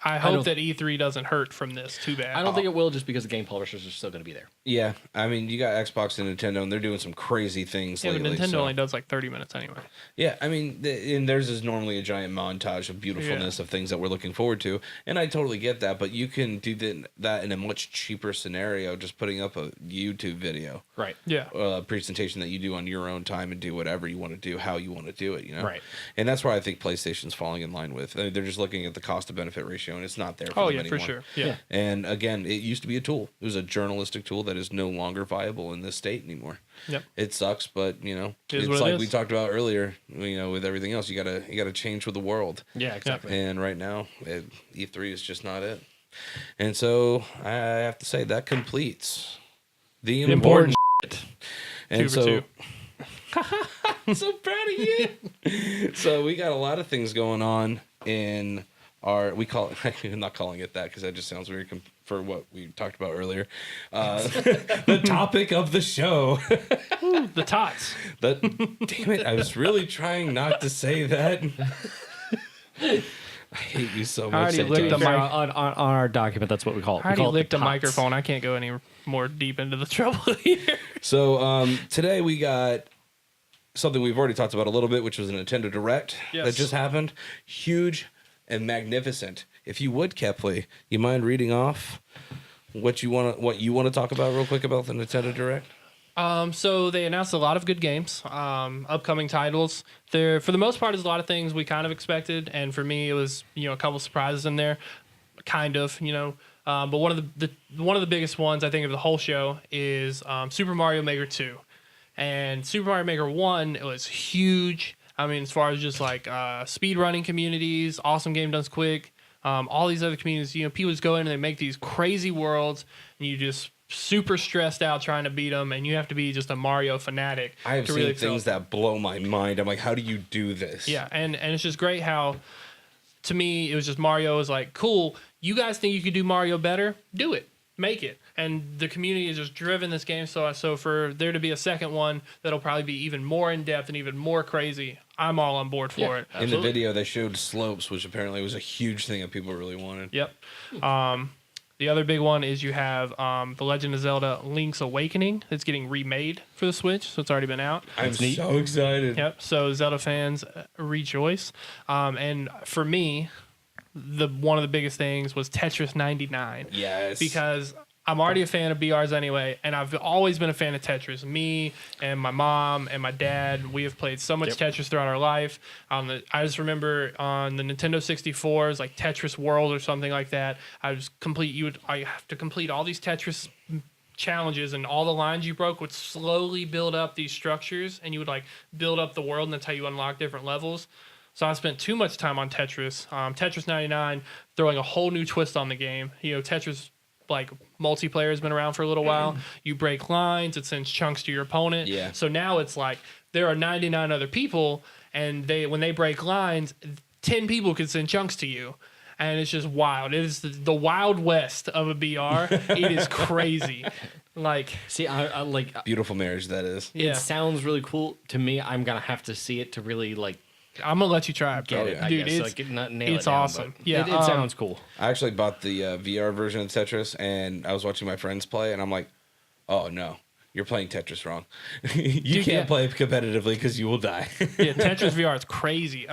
I hope that E3 doesn't hurt from this too bad. I don't think it will, just because the game publishers are still going to be there. Yeah, you got Xbox and Nintendo, and they're doing some crazy things lately. But Nintendo only does like 30 minutes anyway. Yeah, and theirs is normally a giant montage of beautifulness of things that we're looking forward to, and I totally get that, but you can do that in a much cheaper scenario, just putting up a YouTube video. Right. Yeah. A presentation that you do on your own time and do whatever you want to do, how you want to do it, Right. And that's where I think PlayStation's falling in line with. They're just looking at the cost to benefit ratio, and it's not there for them anymore. For sure. Yeah. And again, it used to be a tool. It was a journalistic tool that is no longer viable in this state anymore. Yep. It sucks, but it's like we talked about earlier. With everything else, you gotta change with the world. Yeah, exactly. And right now, E3 is just not it. And so I have to say that completes the important shit. And so, I'm so proud of you. So we got a lot of things going on in we call it, I'm not calling it that because that just sounds weird for what we talked about earlier. The topic of the show. Ooh, the tots. Damn it, I was really trying not to say that. I hate you so much. On our document, that's what we call it. I already licked a microphone. I can't go any more deep into the trouble here. So today we got something we've already talked about a little bit, which was a Nintendo Direct that just happened. Huge and magnificent. If you would, Kepley, you mind reading off what you want to talk about real quick about the Nintendo Direct? So they announced a lot of good games, upcoming titles. There, for the most part, is a lot of things we kind of expected, and for me, it was a couple surprises in there, kind of. But one of the biggest ones I think of the whole show is Super Mario Maker 2, and Super Mario Maker 1. It was huge. As far as just like speed running communities, awesome game done quick. all these other communities. People just go in and they make these crazy worlds, and you just super stressed out trying to beat them, and you have to be just a Mario fanatic. I have to seen really things that blow my mind. I'm like, how do you do this? Yeah, and it's just great how, to me, it was just Mario was like, cool, you guys think you could do Mario better? Do it. Make it. And the community has just driven this game so for there to be a second one that'll probably be even more in-depth and even more crazy, I'm all on board for it. In the video, they showed slopes, which apparently was a huge thing that people really wanted. Yep. The other big one is you have The Legend of Zelda Link's Awakening. It's getting remade for the Switch, so it's already been out. I'm so excited. Yep. So Zelda fans rejoice. And for me, one of the biggest things was Tetris 99. Yes. Because I'm already a fan of BRs anyway, and I've always been a fan of Tetris. Me and my mom and my dad, we have played so much Tetris throughout our life. I just remember on the Nintendo 64s, like Tetris World or something like that. I have to complete all these Tetris challenges, and all the lines you broke would slowly build up these structures, and you would like build up the world, and that's how you unlock different levels. So I spent too much time on Tetris. Tetris 99 throwing a whole new twist on the game. Tetris like multiplayer has been around for a little while. You break lines, it sends chunks to your opponent. Yeah. So now it's like there are 99 other people, and when they break lines, 10 people can send chunks to you. And it's just wild. It is the Wild West of a BR. It is crazy. Like, see, I like beautiful marriage that is. It sounds really cool to me. I'm gonna have to see it to really like. I'm gonna let you try it, bro. Get it, Dude, it's like, not nail it's it down, awesome. But Yeah, it sounds cool. I actually bought the VR version of Tetris, and I was watching my friends play, and I'm like, oh no, you're playing Tetris wrong. You can't play competitively because you will die. Yeah, Tetris VR is crazy.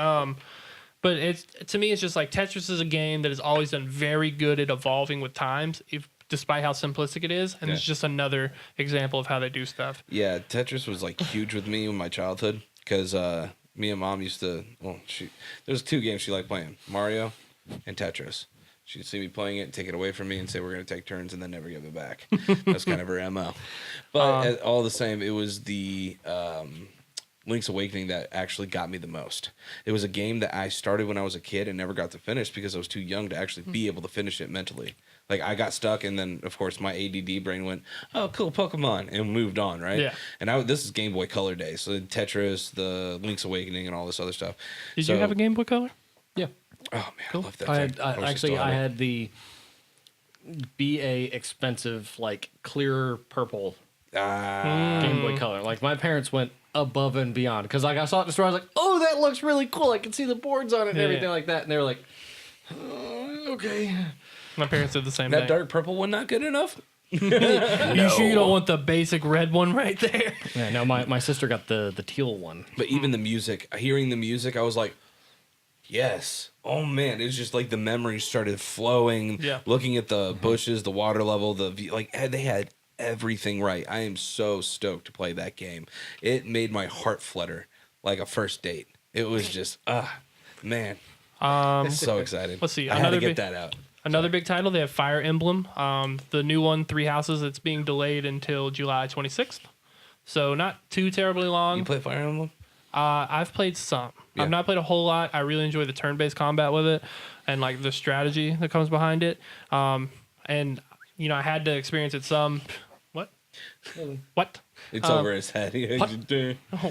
But to me, it's just like Tetris is a game that has always done very good at evolving with times, despite how simplistic it is. And it's just another example of how they do stuff. Yeah, Tetris was like huge with me in my childhood because me and mom used to. Well, there's two games she liked playing: Mario and Tetris. She'd see me playing it, take it away from me, and say we're gonna take turns, and then never give it back. That's kind of her MO. But all the same, it was the Link's Awakening that actually got me the most. It was a game that I started when I was a kid and never got to finish because I was too young to actually be able to finish it mentally. Like, I got stuck, and then, of course, my ADD brain went, oh, cool, Pokemon, and moved on, right? Yeah. And this is Game Boy Color days, so Tetris, the Link's Awakening, and all this other stuff. Did you have a Game Boy Color? Yeah. Oh, man, cool. I love that I thing. had, I had the BA expensive, like, clear purple Game Boy Color. Like, my parents went above and beyond, because, like, I saw it in the store, I was like, oh, that looks really cool. I can see the boards on it and everything like that, and they were like, okay. My parents did the same that thing. dark purple one not good enough? You sure you don't want the basic red one right there? Yeah, no, my sister got the teal one. But even the music, hearing the music, I was like, yes. Oh, man. It was just like the memories started flowing. Yeah. Looking at the bushes, the water level, they had everything right. I am so stoked to play that game. It made my heart flutter like a first date. It was just, man. So excited. Let's see. I had to get that out. Another big title, they have Fire Emblem. The new one, Three Houses, it's being delayed until July 26th. So not too terribly long. You play Fire Emblem? I've played some. Yeah. I've not played a whole lot. I really enjoy the turn-based combat with it and like the strategy that comes behind it. And, I had to experience it some. What? What? It's over his head.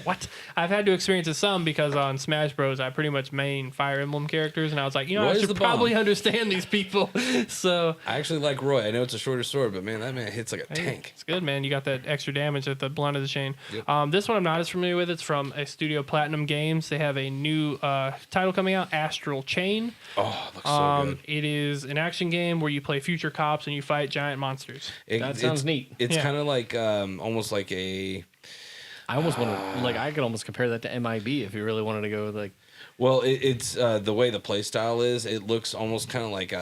What? I've had to experience it some because on Smash Bros. I pretty much main Fire Emblem characters, and I was like, I should probably understand these people. So I actually like Roy. I know it's a shorter sword, but man, that man hits like a tank. It's good, man. You got that extra damage at the blunt of the chain. Yep. This one I'm not as familiar with. It's from a studio, Platinum Games. They have a new title coming out, Astral Chain. Oh, it looks so good. It is an action game where you play future cops and you fight giant monsters. That sounds neat. It's kind of like almost like a. I almost want to I could almost compare that to MIB if you really wanted to go with like. Well, it's the way the play style is. It looks almost kind of like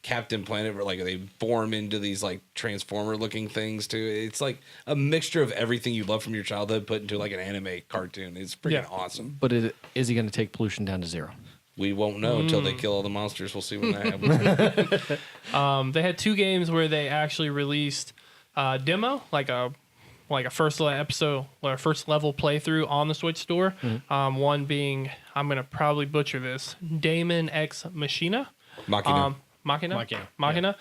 Captain Planet, where like they form into these like transformer looking things too. It's like a mixture of everything you love from your childhood put into like an anime cartoon. It's freaking awesome. But is he going to take pollution down to zero? We won't know until they kill all the monsters. We'll see when that happens. They had two games where they actually released demo, like a first episode or first level playthrough on the Switch store. One being, I'm gonna probably butcher this, Daemon X Machina. Machina. Machina.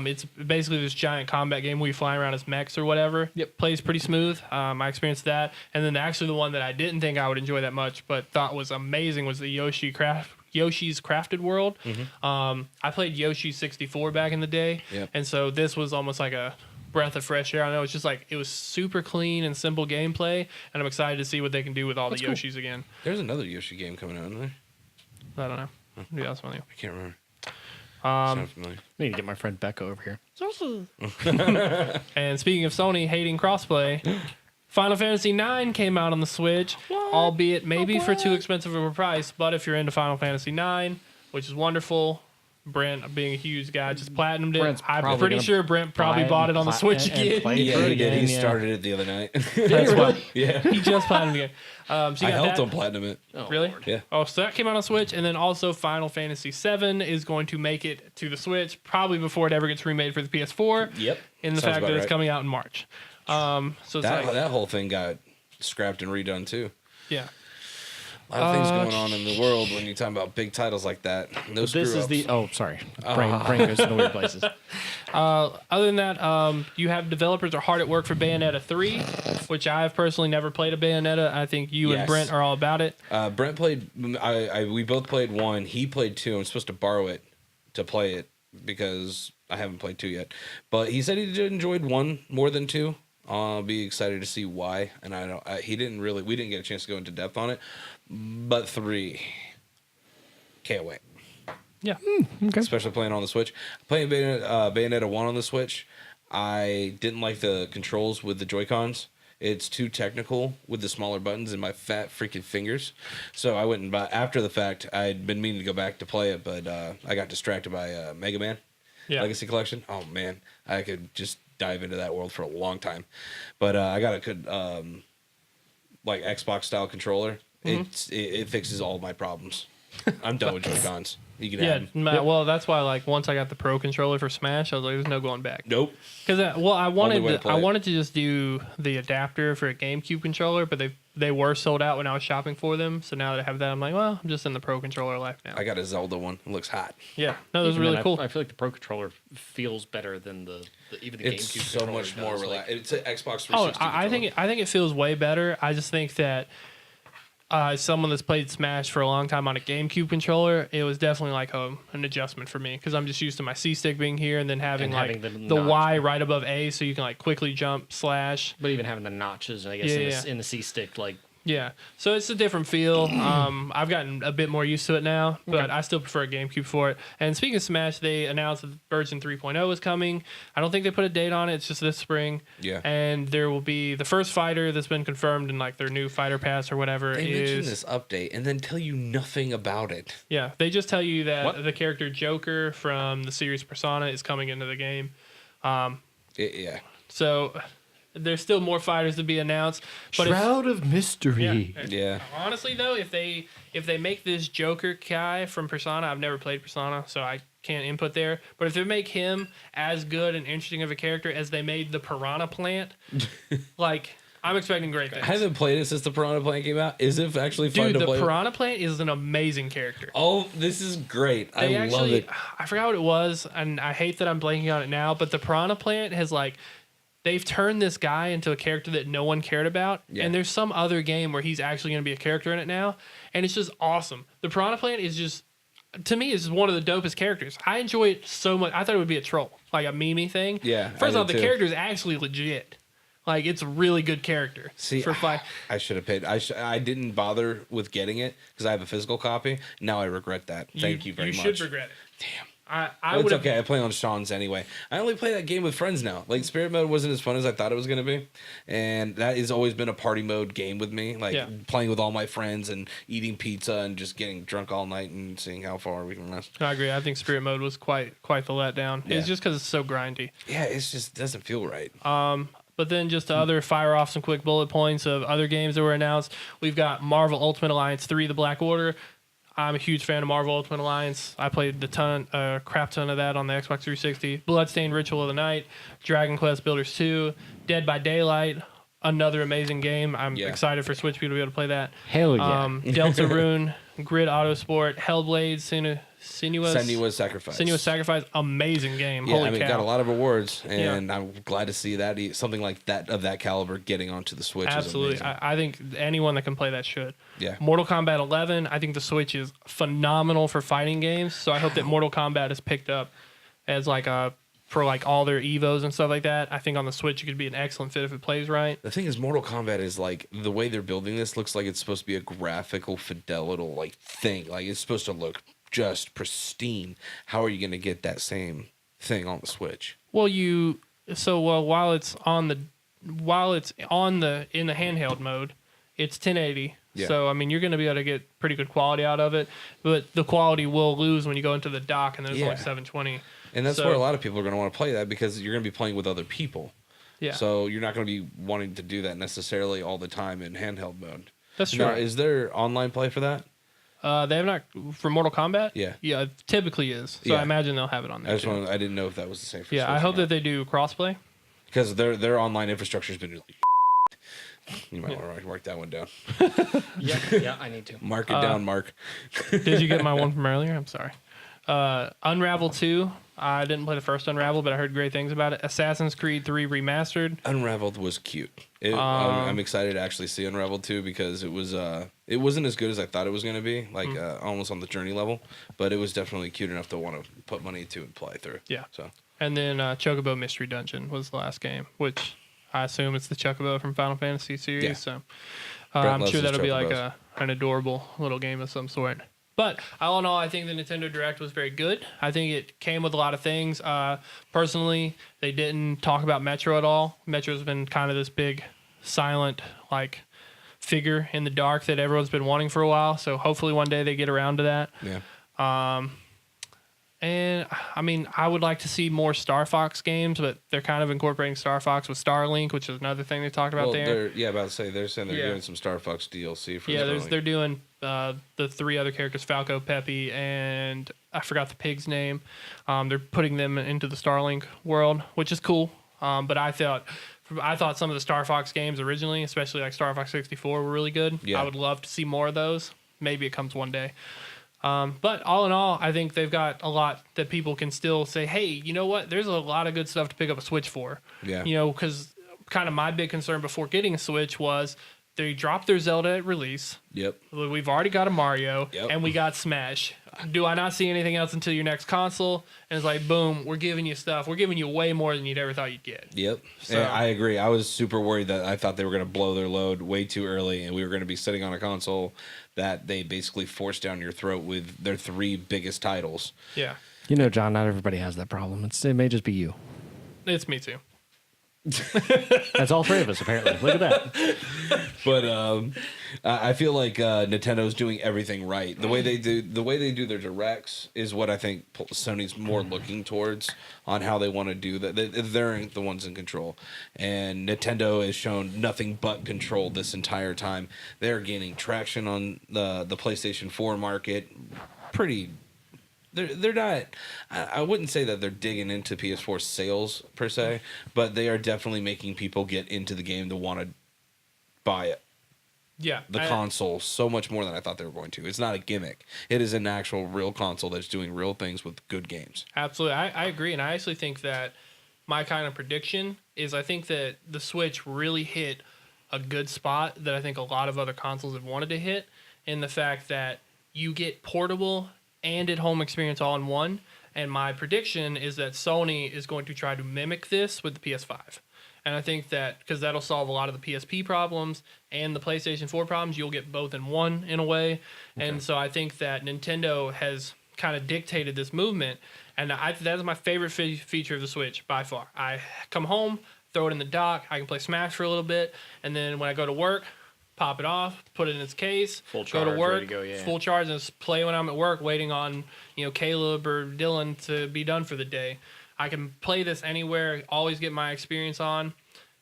It's basically this giant combat game where you fly around as mechs or whatever. Yep. Plays pretty smooth. I experienced that. And then actually the one that I didn't think I would enjoy that much, but thought was amazing was the Yoshi's Crafted World. I played Yoshi 64 back in the day. Yep. And so this was almost like a breath of fresh air. I know it's just like, it was super clean and simple gameplay. And I'm excited to see what they can do with all the Yoshis again. There's another Yoshi game coming out, isn't there? I don't know. Maybe that's one of you. I can't remember. Um, I need to get my friend Becca over here. And speaking of Sony hating crossplay, Final Fantasy IX came out on the Switch, albeit maybe for too expensive of a price. But if you're into Final Fantasy IX, which is wonderful, Brent, being a huge guy, just platinumed it. I'm pretty sure Brent probably bought it on the Switch again. Yeah, he did. He started it the other night. That's why. Yeah. He just platinumed again. So I helped him platinum it. Oh, really? Lord. Yeah. Oh, so that came out on Switch, and then also Final Fantasy VII is going to make it to the Switch probably before it ever gets remade for the PS4. Yep. In the Sounds fact about that it's right. coming out in March. So it's That whole thing got scrapped and redone too. yeah. A lot of things going on in the world when you're talking about big titles like that. No This is screw-ups. the. Oh, sorry. Brain goes to the weird places. Other than that, you have developers are hard at work for Bayonetta 3, which I have personally never played a Bayonetta. I think you and Yes. Brent are all about it. Brent played. We both played 1. He played 2. I'm supposed to borrow it to play it because I haven't played 2 yet. But he said he enjoyed 1 more than 2. I'll be excited to see why. And I don't. We didn't get a chance to go into depth on it. But 3, can't wait. Yeah. Okay. Especially playing on the Switch. Playing Bayonetta 1 on the Switch, I didn't like the controls with the Joy-Cons. It's too technical with the smaller buttons and my fat freaking fingers. So I went and after the fact, I'd been meaning to go back to play it, but I got distracted by Mega Man Legacy Collection. Oh, man. I could just dive into that world for a long time. But I got a good like Xbox-style controller. It fixes all my problems. I'm done with Joy-Cons. You can have them. Well, that's why like once I got the Pro controller for Smash, I was like, there's no going back. Nope. Because I Only way to play it. wanted to just do the adapter for a GameCube controller, but they were sold out when I was shopping for them. So now that I have that, I'm like, well, I'm just in the Pro controller life now. I got a Zelda one. It looks hot. Yeah, no, those are really cool. I feel like the Pro controller feels better than even the It's GameCube so controller much more does. relaxed. It's an Xbox 360 Oh, controller. I think it feels way better. I just think that as someone that's played Smash for a long time on a GameCube controller, it was definitely like an adjustment for me because I'm just used to my C stick being here and then having the Y right above A, so you can like quickly jump slash. But even having the notches, I guess, in the C stick, like. Yeah, so it's a different feel. I've gotten a bit more used to it now, but I still prefer a GameCube for it. And speaking of Smash, they announced that version 3.0 is coming. I don't think they put a date on it. It's just this spring. Yeah. And there will be the first fighter that's been confirmed in like their new fighter pass or whatever. They mention this update and then tell you nothing about it. Yeah, they just tell you that the character Joker from the series Persona is coming into the game. Yeah. So there's still more fighters to be announced. But Shroud of Mystery. Yeah. Honestly, though, if they make this Joker guy from Persona, I've never played Persona, so I can't input there. But if they make him as good and interesting of a character as they made the Piranha Plant, like I'm expecting great things. I haven't played it since the Piranha Plant came out. Is it actually fun Dude, to play? the Piranha Plant is an amazing character. Oh, this is great. I love it. I forgot what it was, and I hate that I'm blanking on it now, but the Piranha Plant has like they've turned this guy into a character that no one cared about. Yeah. And there's some other game where he's actually going to be a character in it now. And it's just awesome. The Piranha Plant is just, to me, is one of the dopest characters. I enjoy it so much. I thought it would be a troll, like a meme thing. Yeah. First off, the character is actually legit. Like, it's a really good character. See, I should have paid. I didn't bother with getting it because I have a physical copy. Now I regret that. Thank you very much. You should regret it. Damn. It's okay. I play on Sean's anyway. I only play that game with friends now. Like Spirit Mode wasn't as fun as I thought it was going to be, and that has always been a party mode game with me. Like playing with all my friends and eating pizza and just getting drunk all night and seeing how far we can last. I agree. I think Spirit Mode was quite the letdown. Yeah. It's just because it's so grindy. Yeah, it just doesn't feel right. But then just to other fire off some quick bullet points of other games that were announced. We've got Marvel Ultimate Alliance 3: The Black Order. I'm a huge fan of Marvel Ultimate Alliance. I played crap ton of that on the Xbox 360. Bloodstained Ritual of the Night, Dragon Quest Builders 2, Dead by Daylight, another amazing game. I'm excited for Switch people to be able to play that. Hell yeah. Deltarune, Grid Autosport, Hellblade, Senua's Sacrifice. Amazing game. Yeah, Holy cow. got a lot of awards, and I'm glad to see that something like that of that caliber getting onto the Switch. Absolutely. Is amazing. I think anyone that can play that should. Yeah. Mortal Kombat 11, I think the Switch is phenomenal for fighting games, so I hope that Mortal Kombat is picked up as like for like all their Evos and stuff like that. I think on the Switch it could be an excellent fit if it plays right. The thing is, Mortal Kombat is like the way they're building this looks like it's supposed to be a graphical fidelity like thing. Like it's supposed to look just pristine. How are you going to get that same thing on the Switch? Well, while it's in the handheld mode, it's 1080. Yeah. So I mean, you're going to be able to get pretty good quality out of it, but the quality will lose when you go into the dock and there's only 720. And that's where a lot of people are going to want to play that because you're going to be playing with other people. Yeah. So you're not going to be wanting to do that necessarily all the time in handheld mode. That's true. Now, is there online play for that? They have not for Mortal Kombat. Yeah. Yeah, it typically is. So I imagine they'll have it on there. I didn't know if that was the same for Yeah, Switch I hope or that not. they do crossplay. Because their online infrastructure has been really. You might want to mark that one down. Yeah, I need to. Mark it down, Mark. Did you get my one from earlier? I'm sorry. Unravel 2. I didn't play the first Unravel, but I heard great things about it. Assassin's Creed 3 Remastered. Unraveled was cute. I'm excited to actually see Unraveled 2 because it wasn't as good as I thought it was going to be, like almost on the Journey level, but it was definitely cute enough to want to put money into and play through. Yeah. So. And then Chocobo Mystery Dungeon was the last game, which I assume it's the Chocobo from Final Fantasy series. Yeah. So Brett I'm loves sure his that'll be like Chocobos. an adorable little game of some sort. But all in all, I think the Nintendo Direct was very good. I think it came with a lot of things. Personally, they didn't talk about Metro at all. Metro's been kind of this big, silent, like figure in the dark that everyone's been wanting for a while. So hopefully one day they get around to that. Yeah. And I mean, I would like to see more Star Fox games, but they're kind of incorporating Star Fox with Starlink, which is another thing they talked about there. About to say they're saying they're doing some Star Fox DLC for Starlink. They're doing the 3 other characters, Falco, Peppy, and I forgot the pig's name. They're putting them into the Starlink world, which is cool. But I thought some of the Star Fox games originally, especially like Star Fox 64, were really good. Yeah. I would love to see more of those. Maybe it comes one day. But all in all, I think they've got a lot that people can still say, hey, you know what? There's a lot of good stuff to pick up a Switch for. Yeah. You know, because kind of my big concern before getting a Switch was they dropped their Zelda at release. Yep. We've already got a Mario, Yep. and we got Smash. Do I not see anything else until your next console? And it's like, boom, we're giving you stuff. We're giving you way more than you'd ever thought you'd get. Yep. So- Yeah, I agree. I was super worried that I thought they were going to blow their load way too early and we were going to be sitting on a console that they basically forced down your throat with their 3 biggest titles. Yeah. You know, John, not everybody has that problem. It may just be you. It's me too. That's all 3 of us, apparently. Look at that. But I feel like Nintendo's doing everything right. The way they do their directs is what I think Sony's more looking towards on how they want to do that. They're the ones in control, and Nintendo has shown nothing but control this entire time. They're gaining traction on the PlayStation 4 market. They're not. I wouldn't say that they're digging into PS4 sales per se, but they are definitely making people get into the game to want to buy it. Yeah. The console so much more than I thought they were going to. It's not a gimmick. It is an actual real console that's doing real things with good games. Absolutely. I agree. And I actually think that my kind of prediction is I think that the Switch really hit a good spot that I think a lot of other consoles have wanted to hit, in the fact that you get portable and at-home experience all in one. And my prediction is that Sony is going to try to mimic this with the PS5. And I think that because that'll solve a lot of the PSP problems and the PlayStation 4 problems, you'll get both in one in a way. Okay. And so I think that Nintendo has kind of dictated this movement. And that is my favorite feature of the Switch by far. I come home, throw it in the dock, I can play Smash for a little bit, and then when I go to work, pop it off, put it in its case, full charge, go to work, ready to go, yeah. Full charge, and just play when I'm at work, waiting on Caleb or Dylan to be done for the day. I can play this anywhere, always get my experience on,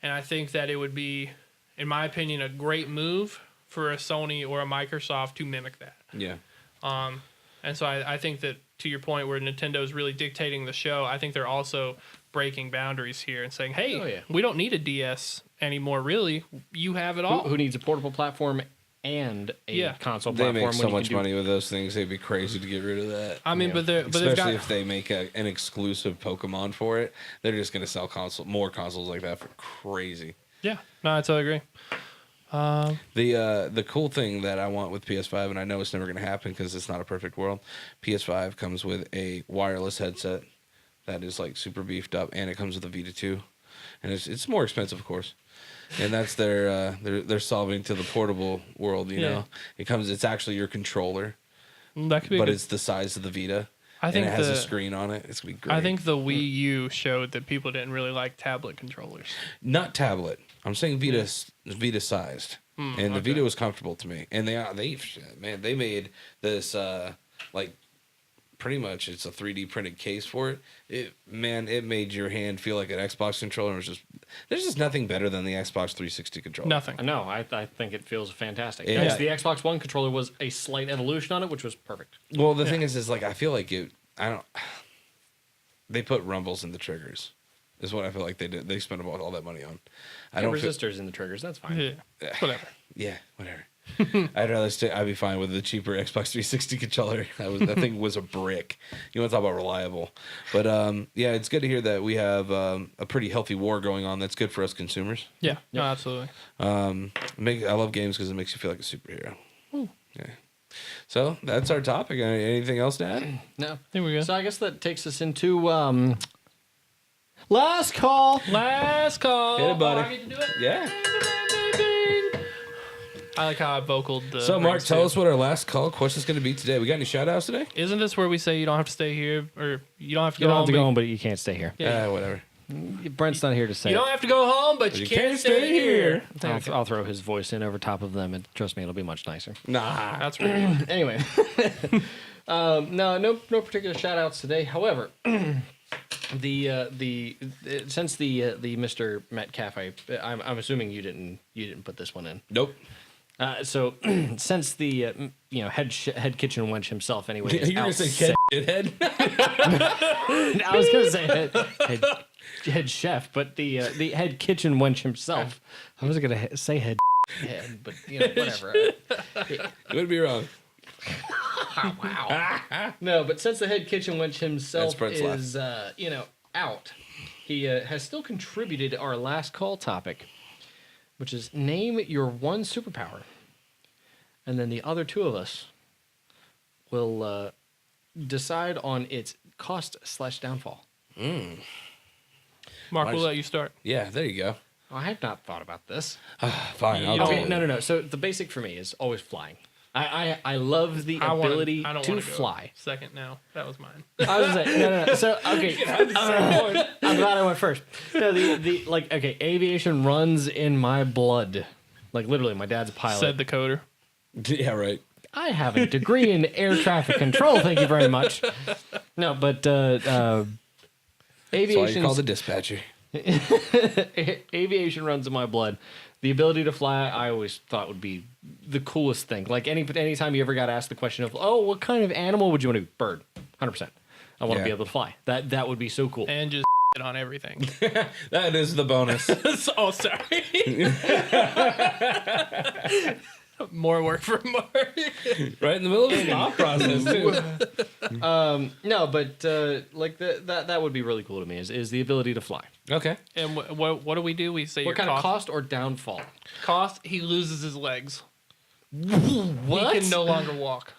and I think that it would be, in my opinion, a great move for a Sony or a Microsoft to mimic that. Yeah. And so I think that, to your point, where Nintendo is really dictating the show, I think they're also breaking boundaries here and saying, hey, we don't need a DS anymore, really. You have it all. Who needs a portable platform and a console They platform. make so much money with those things. They'd be crazy to get rid of that. I mean, but they've especially got, if they make an exclusive Pokemon for it, they're just gonna sell more consoles like that for crazy. Yeah, no, I totally agree. The cool thing that I want with PS5, and I know it's never gonna happen because it's not a perfect world. PS5 comes with a wireless headset that is like super beefed up, and it comes with a Vita 2, and it's more expensive, of course. And that's they're solving to the portable world. You know, it's actually your controller, that could be, but it's the size of the Vita. I think and it has a screen on it. It's gonna be great. I think the Wii U showed that people didn't really like tablet controllers. Not tablet. I'm saying Vita sized, and the Vita was comfortable to me. And they made this like pretty much it's a 3D printed case for it. It made your hand feel like an Xbox controller. There's just nothing better than the Xbox 360 controller. Nothing. No, I think it feels fantastic. Yeah. Yes, the Xbox One controller was a slight evolution on it, which was perfect. Well, the thing is like I feel like they put rumbles in the triggers. Is what I feel like they did. They spent all that money on. I don't resistors in the triggers. That's fine. Yeah, whatever. Yeah, whatever. I'd be fine with the cheaper Xbox 360 controller. That thing was a brick. You want to talk about reliable? But yeah, it's good to hear that we have a pretty healthy war going on. That's good for us consumers. Yeah, no, absolutely. I love games because it makes you feel like a superhero. Yeah. So that's our topic. Anything else to add? No, I think we're good. So I guess that takes us into last call. Last call. Hit it, buddy. Oh, I get to do it? Yeah. I like how I vocaled the. So, Mark, rings, tell too. us what our last call question is going to be today. We got any shout outs today? Isn't this where we say you don't have to stay here, or you don't have to You go don't home? have to go home, but you can't stay here. Yeah. Whatever. Brent's not here to say You it. don't have to go home, but you can't stay here. I'll throw his voice in over top of them, and trust me, it'll be much nicer. Nah. That's right. Anyway, no particular shout outs today. However, since the Mr. Metcalf, I'm assuming you didn't put this one in. Nope. So since the head kitchen wench himself anyway, is You're going out to say shithead? I was gonna say head chef, but the head kitchen wench himself. I was gonna say head, but whatever. You would be wrong. Wow. No, but since the head kitchen wench himself is out, he has still contributed our last call topic, which is name your one superpower, and then the other two of us will decide on its cost/downfall. Mark, we'll let you start. Yeah, there you go. I have not thought about this. Fine. I'll Okay, do it. no. So the basic for me is always flying. I love the ability to fly. Second now. That was mine. I was gonna say no. So okay, I'm glad I went first. No, aviation runs in my blood. Like literally, my dad's a pilot. Said the coder. Yeah, right. I have a degree in air traffic control. Thank you very much. No, but aviation. That's why you call the dispatcher. Aviation runs in my blood. The ability to fly, I always thought would be the coolest thing. Like anytime you ever got asked the question of, oh, what kind of animal would you want to be? Bird, 100%. I want to be able to fly. That would be so cool. And just on everything. That is the bonus. Oh, sorry. More work for Mark. Right in the middle of the thought process, too. No, but that would be really cool to me is the ability to fly. Okay. And what do? We say What kind of cost or downfall? Cost, he loses his legs. What? He can no longer walk.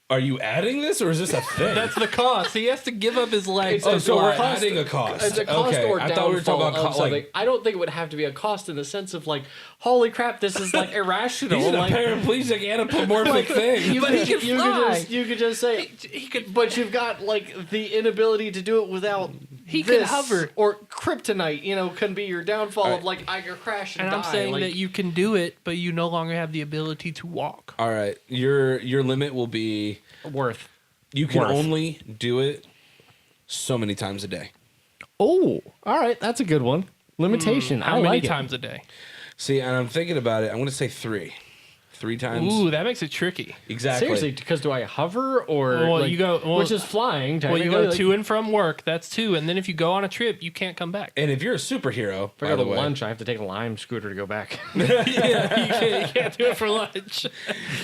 Are you adding this, or is this a thing? That's the cost. He has to give up his legs. Oh, to so we're fly. adding a cost. It's a cost or I downfall thought we were talking about of something. I don't think it would have to be a cost in the sense of like, holy crap, this is like irrational. He's like, a paraplegic anthropomorphic thing. But he can fly. You could just say He could. but you've got like the inability to do it without He this, can hover. or kryptonite. Can be your downfall of like I could crash and And die. I'm saying like, that you can do it, but you no longer have the ability to walk. All right. Your limit will be worth. you can Worth. only do it so many times a day. Oh, all right, that's a good one. Limitation. How I many like times a day? See, and I'm thinking about it. I'm going to say 3. 3 times. Ooh, that makes it tricky. Exactly. Seriously, because do I hover or Well, you go, which is flying? Well, you go like, to and from work. That's 2, and then if you go on a trip, you can't come back. And if you're a superhero, If I go to lunch, I have to take a Lime scooter to go back. Yeah, you can't do it for lunch.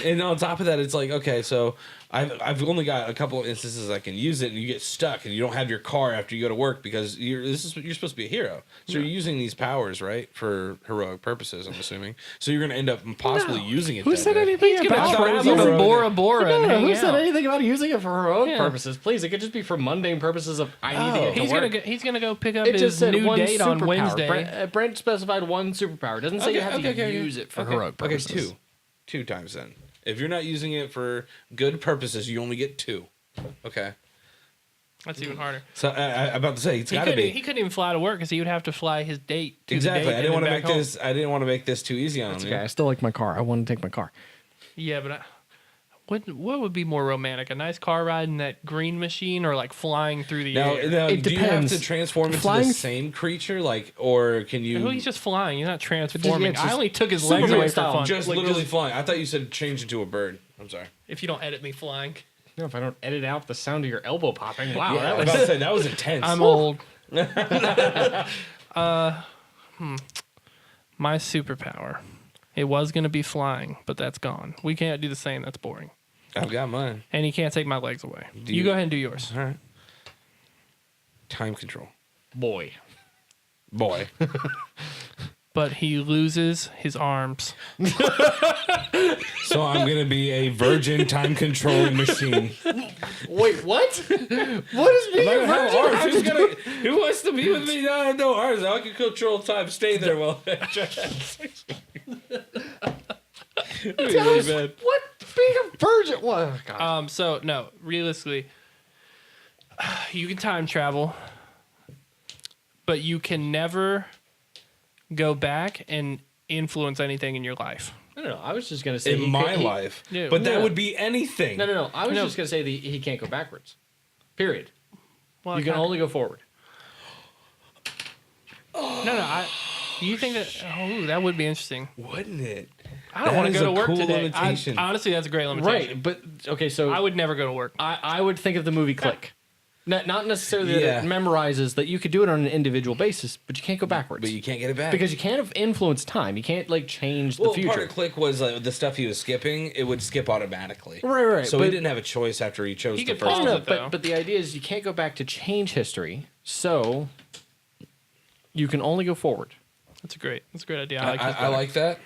And on top of that, it's like, okay, so I've only got a couple of instances I can use it, and you get stuck, and you don't have your car after you go to work because you're supposed to be a hero. So you're using these powers, right, for heroic purposes. I'm assuming. So you're going to end up possibly using it. Who said anything He's about gonna travel to Bora Bora and hang who out. said anything about using it for heroic Yeah. purposes? Please, it could just be for mundane purposes of I need to get to work. He's gonna go pick up It just his said new one date on superpower. Wednesday. Brent specified one superpower. It doesn't say you have to use it for heroic purposes. Okay, 2 times then. If you're not using it for good purposes, you only get 2. Okay. That's even harder. So I'm about to say it's got to be. He couldn't even fly to work because he would have to fly his date. To Exactly. The date I didn't want to and make then back this. I didn't want to make this too easy on you. Okay, I still like my car. I want to take my car. Yeah, but what would be more romantic? A nice car ride in that green machine, or like flying through the Now, air? It do you have depends. to transform into Flying- the same creature, like, or can you? Well, he's just flying. He's not transforming. it's just I only took his legs Superman away for style. fun. just like, literally just- flying. I thought you said change into a bird. I'm sorry. If you don't edit me flying, No, if I don't edit out the sound of your elbow popping. Wow, Yeah, I that was was about to say that was intense. I'm old. My superpower. It was gonna be flying, but that's gone. We can't do the same. That's boring. I've got mine. And he can't take my legs away. Do You you- go ahead and do yours. All right. Time control. boy. Boy. But he loses his arms. So I'm gonna be a virgin time controlling machine. Wait, what? What is being a virgin? Who wants to be with me? No, I have no arms. I can control time. Stay there while I try really bad. What being a virgin? What? Oh, God. So no, realistically, you can time travel, but you can never go back and influence anything in your life. No, I was just gonna say In my life. Yeah, But that no. would be anything. No. I was No. just gonna say he can't go backwards. Period. Well, You can only go forward. No. You think that? Oh, that would be interesting. Wouldn't it? I don't That want to is go to a work cool today. limitation. Honestly, that's a great limitation. Right, but okay, so I would never go to work. I would think of the movie Click. Not necessarily that Yeah. it memorizes that you could do it on an individual basis, but you can't go backwards. But you can't get it back. because you can't influence time. You can't like change the well, future. part of Click was the stuff he was skipping. It would skip automatically. Right. So he but, didn't have a choice after he chose He the could first pause one. it, though. but the idea is you can't go back to change history, so you can only go forward. That's a great idea. I like that.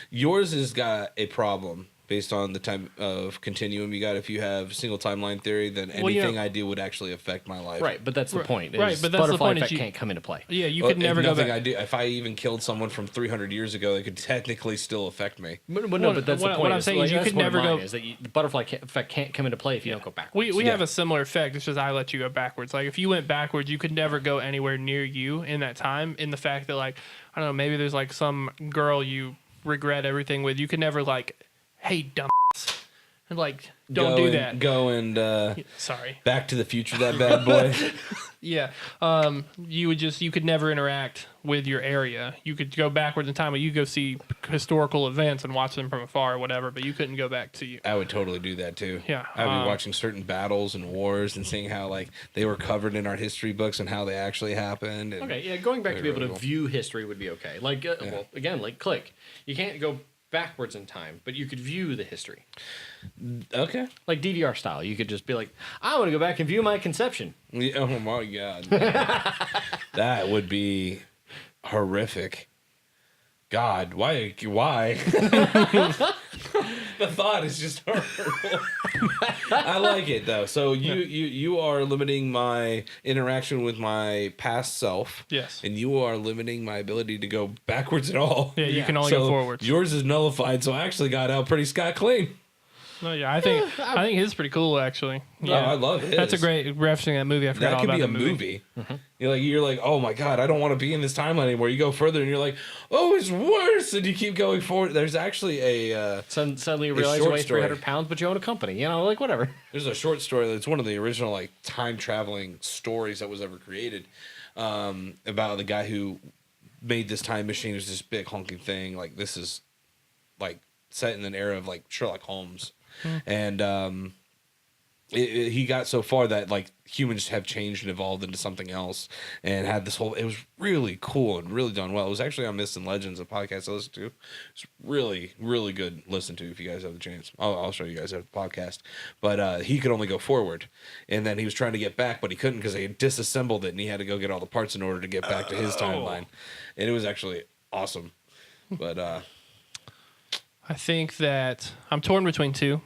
Yours has got a problem based on the time of continuum you got. If you have single timeline theory, then Well, you anything know- I do would actually affect my life. Right, but that's the point. right, is but that's the butterfly point is effect you- can't come into play. Yeah, you Well, could never if go nothing back. I do, if I even killed someone from 300 years ago, it could technically still affect me. But What- but that's what- the what point. I'm is, saying like, is you that's could one of never mine, go- Is that the butterfly effect can't come into play if you don't go backwards. We Yeah. have a similar effect. It's just I let you go backwards. Like if you went backwards, you could never go anywhere near you in that time. In the fact that like I don't know, maybe there's like some girl you regret everything with. You could never like, hey, dumbass, and like don't do that. Go and Sorry. Back to the Future, that bad boy. Yeah. You could never interact with your area. You could go backwards in time, but you go see historical events and watch them from afar or whatever, but you couldn't go back to you. I would totally do that too. Yeah, I'd be watching certain battles and wars and seeing how like they were covered in our history books and how they actually happened. And Okay, yeah, going back to be able to Very cool. view history would be okay. Like, well, again, like Click. You can't go backwards in time, but you could view the history. Okay. Like DVR style. You could just be like, I want to go back and view my conception. Yeah, oh my god. That would be horrific. God, why? The thought is just horrible. I like it though. So you are limiting my interaction with my past self. Yes. And you are limiting my ability to go backwards at all. Yeah, you can only So go forwards. Yours is nullified, so I actually got out pretty scot clean. No, yeah, I think his is pretty cool actually. Yeah, I love it. That's a great referencing that movie. I forgot That all could about be a the movie. You're like, oh my god, I don't want to be in this timeline anymore. You go further, and you're like, oh, it's worse, and you keep going forward. There's actually a Suddenly you realize you short weigh story. 300 pounds, but you own a company. You know, like whatever. there's a short story that's one of the original like time traveling stories that was ever created about the guy who made this time machine. It was this big honking thing. Like this is like set in an era of like Sherlock Holmes, and he got so far that like humans have changed and evolved into something else, and had this whole. It was really cool and really done well. It was actually on Myths and Legends, a podcast I listened to. It's really, really good. Listen to if you guys have the chance. I'll show you guys a podcast. But he could only go forward, and then he was trying to get back, but he couldn't because they had disassembled it, and he had to go get all the parts in order to get back to his timeline. And it was actually awesome. But I think that I'm torn between two.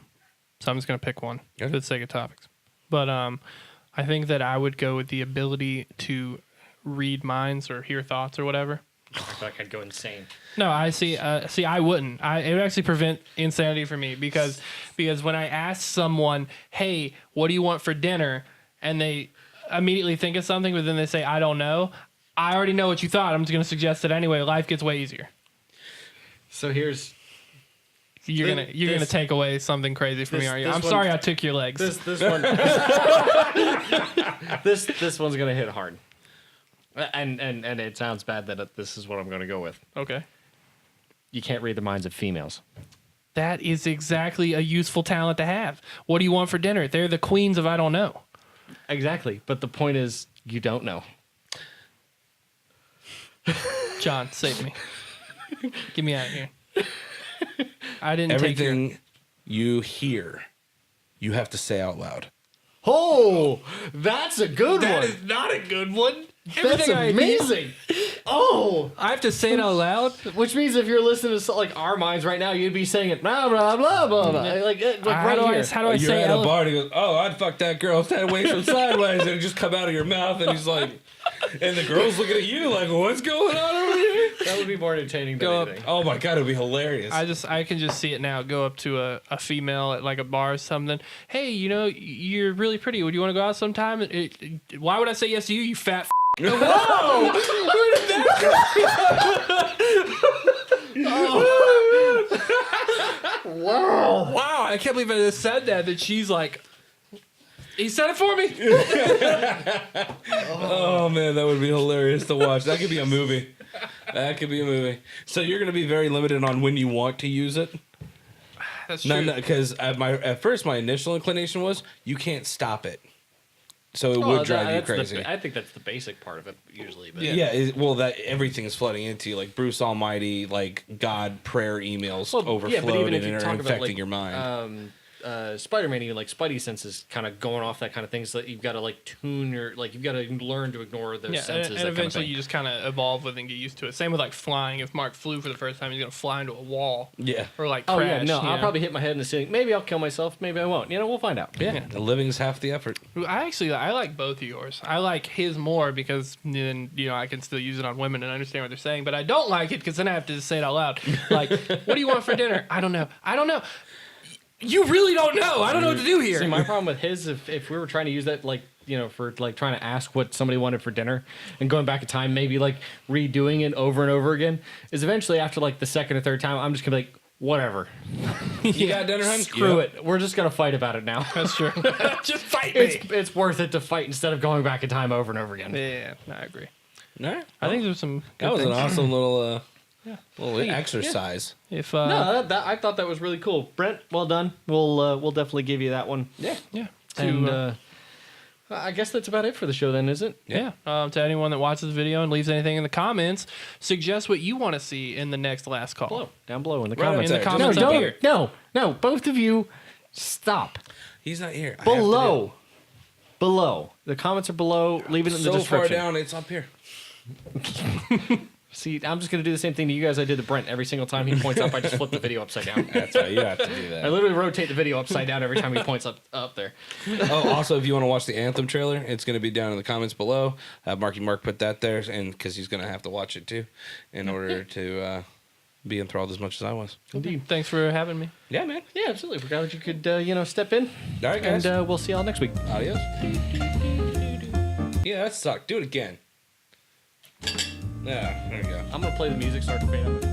So I'm just going to pick one for the sake of topics. But I think that I would go with the ability to read minds or hear thoughts or whatever. I feel like I'd go insane. No, I see. I wouldn't. It would actually prevent insanity for me because when I ask someone, "Hey, what do you want for dinner?" and they immediately think of something, but then they say, "I don't know." I already know what you thought. I'm just going to suggest it anyway. Life gets way easier. So here's. You're gonna take away something crazy from me, are you? I'm sorry I took your legs. This one. this one's gonna hit hard, and it sounds bad that this is what I'm gonna go with. Okay. You can't read the minds of females. That is exactly a useful talent to have. What do you want for dinner? They're the queens of I don't know. Exactly, but the point is, you don't know. John, save me. Get me out of here. I didn't everything you hear, you have to say out loud. Oh, that's a good one. That is not a good one. That's amazing. Oh, I have to say it out loud, which means if you're listening to like our minds right now, you'd be saying it blah blah blah blah blah. Like right here. How do I You're say at a bar and he goes, "Oh, I'd fuck that girl sideways from sideways," and it just come out of your mouth, and he's like, and the girl's looking at you like, "What's going on over here?" That would be more entertaining than anything. Oh my god, it'd be hilarious. I can just see it now. Go up to a female at like a bar or something. "Hey, you're really pretty. Would you want to go out sometime?" Why would I say yes to you, you fat? Whoa! Where did that go? Wow! Wow! I can't believe I just said that. That she's like, he said it for me. Oh man, that would be hilarious to watch. That could be a movie. That could be a movie. So you're going to be very limited on when you want to use it. That's true. No, because at first my initial inclination was you can't stop it, so it would drive you crazy. I think that's the basic part of it usually. But that everything is flooding into you, like Bruce Almighty, like God prayer emails overflowed and are infecting your mind. Spider-Man, even like Spidey senses kind of going off that kind of thing, so that you've got to like tune you've got to learn to ignore those senses. And eventually you just kind of evolve with it and get used to it. Same with like flying. If Mark flew for the first time, he's gonna fly into a wall. Yeah. Or like crash. I'll probably hit my head in the ceiling. Maybe I'll kill myself. Maybe I won't. We'll find out. Yeah. The living's half the effort. I like both of yours. I like his more because then I can still use it on women and understand what they're saying. But I don't like it because then I have to just say it out loud. Like, what do you want for dinner? I don't know. You really don't know. I don't know what to do here. See, my problem with his, if we were trying to use that, for like trying to ask what somebody wanted for dinner and going back in time, maybe like redoing it over and over again, is eventually after like the second or third time, I'm just gonna be like, whatever. You got dinner, hun? Screw it. We're just gonna fight about it now. That's true. Just fight me. It's worth it to fight instead of going back in time over and over again. Yeah, I agree. All right. I think there's some. That was an awesome little. Yeah. Little exercise. Yeah. If I thought that was really cool. Brent, well done. We'll definitely give you that one. Yeah. And I guess that's about it for the show then, isn't it? Yeah. To anyone that watches the video and leaves anything in the comments, suggest what you want to see in the next last call. Down below in the comments. In the comments up here. No, both of you, stop. He's not here. Below. The comments are below. Leave it in the description. So far down, it's up here. See, I'm just going to do the same thing to you guys I did to Brent. Every single time he points up, I just flip the video upside down. That's right. You have to do that. I literally rotate the video upside down every time he points up there. Oh, also, if you want to watch the Anthem trailer, it's going to be down in the comments below. Have Marky Mark put that there, and because he's going to have to watch it too in order to be enthralled as much as I was. Indeed. Thanks for having me. Yeah, man. Yeah, absolutely. Forgot that you could, step in. All right, guys. And we'll see y'all next week. Adios. Yeah, that sucked. Do it again. Yeah, there you go. I'm going to play the music, start to fade out.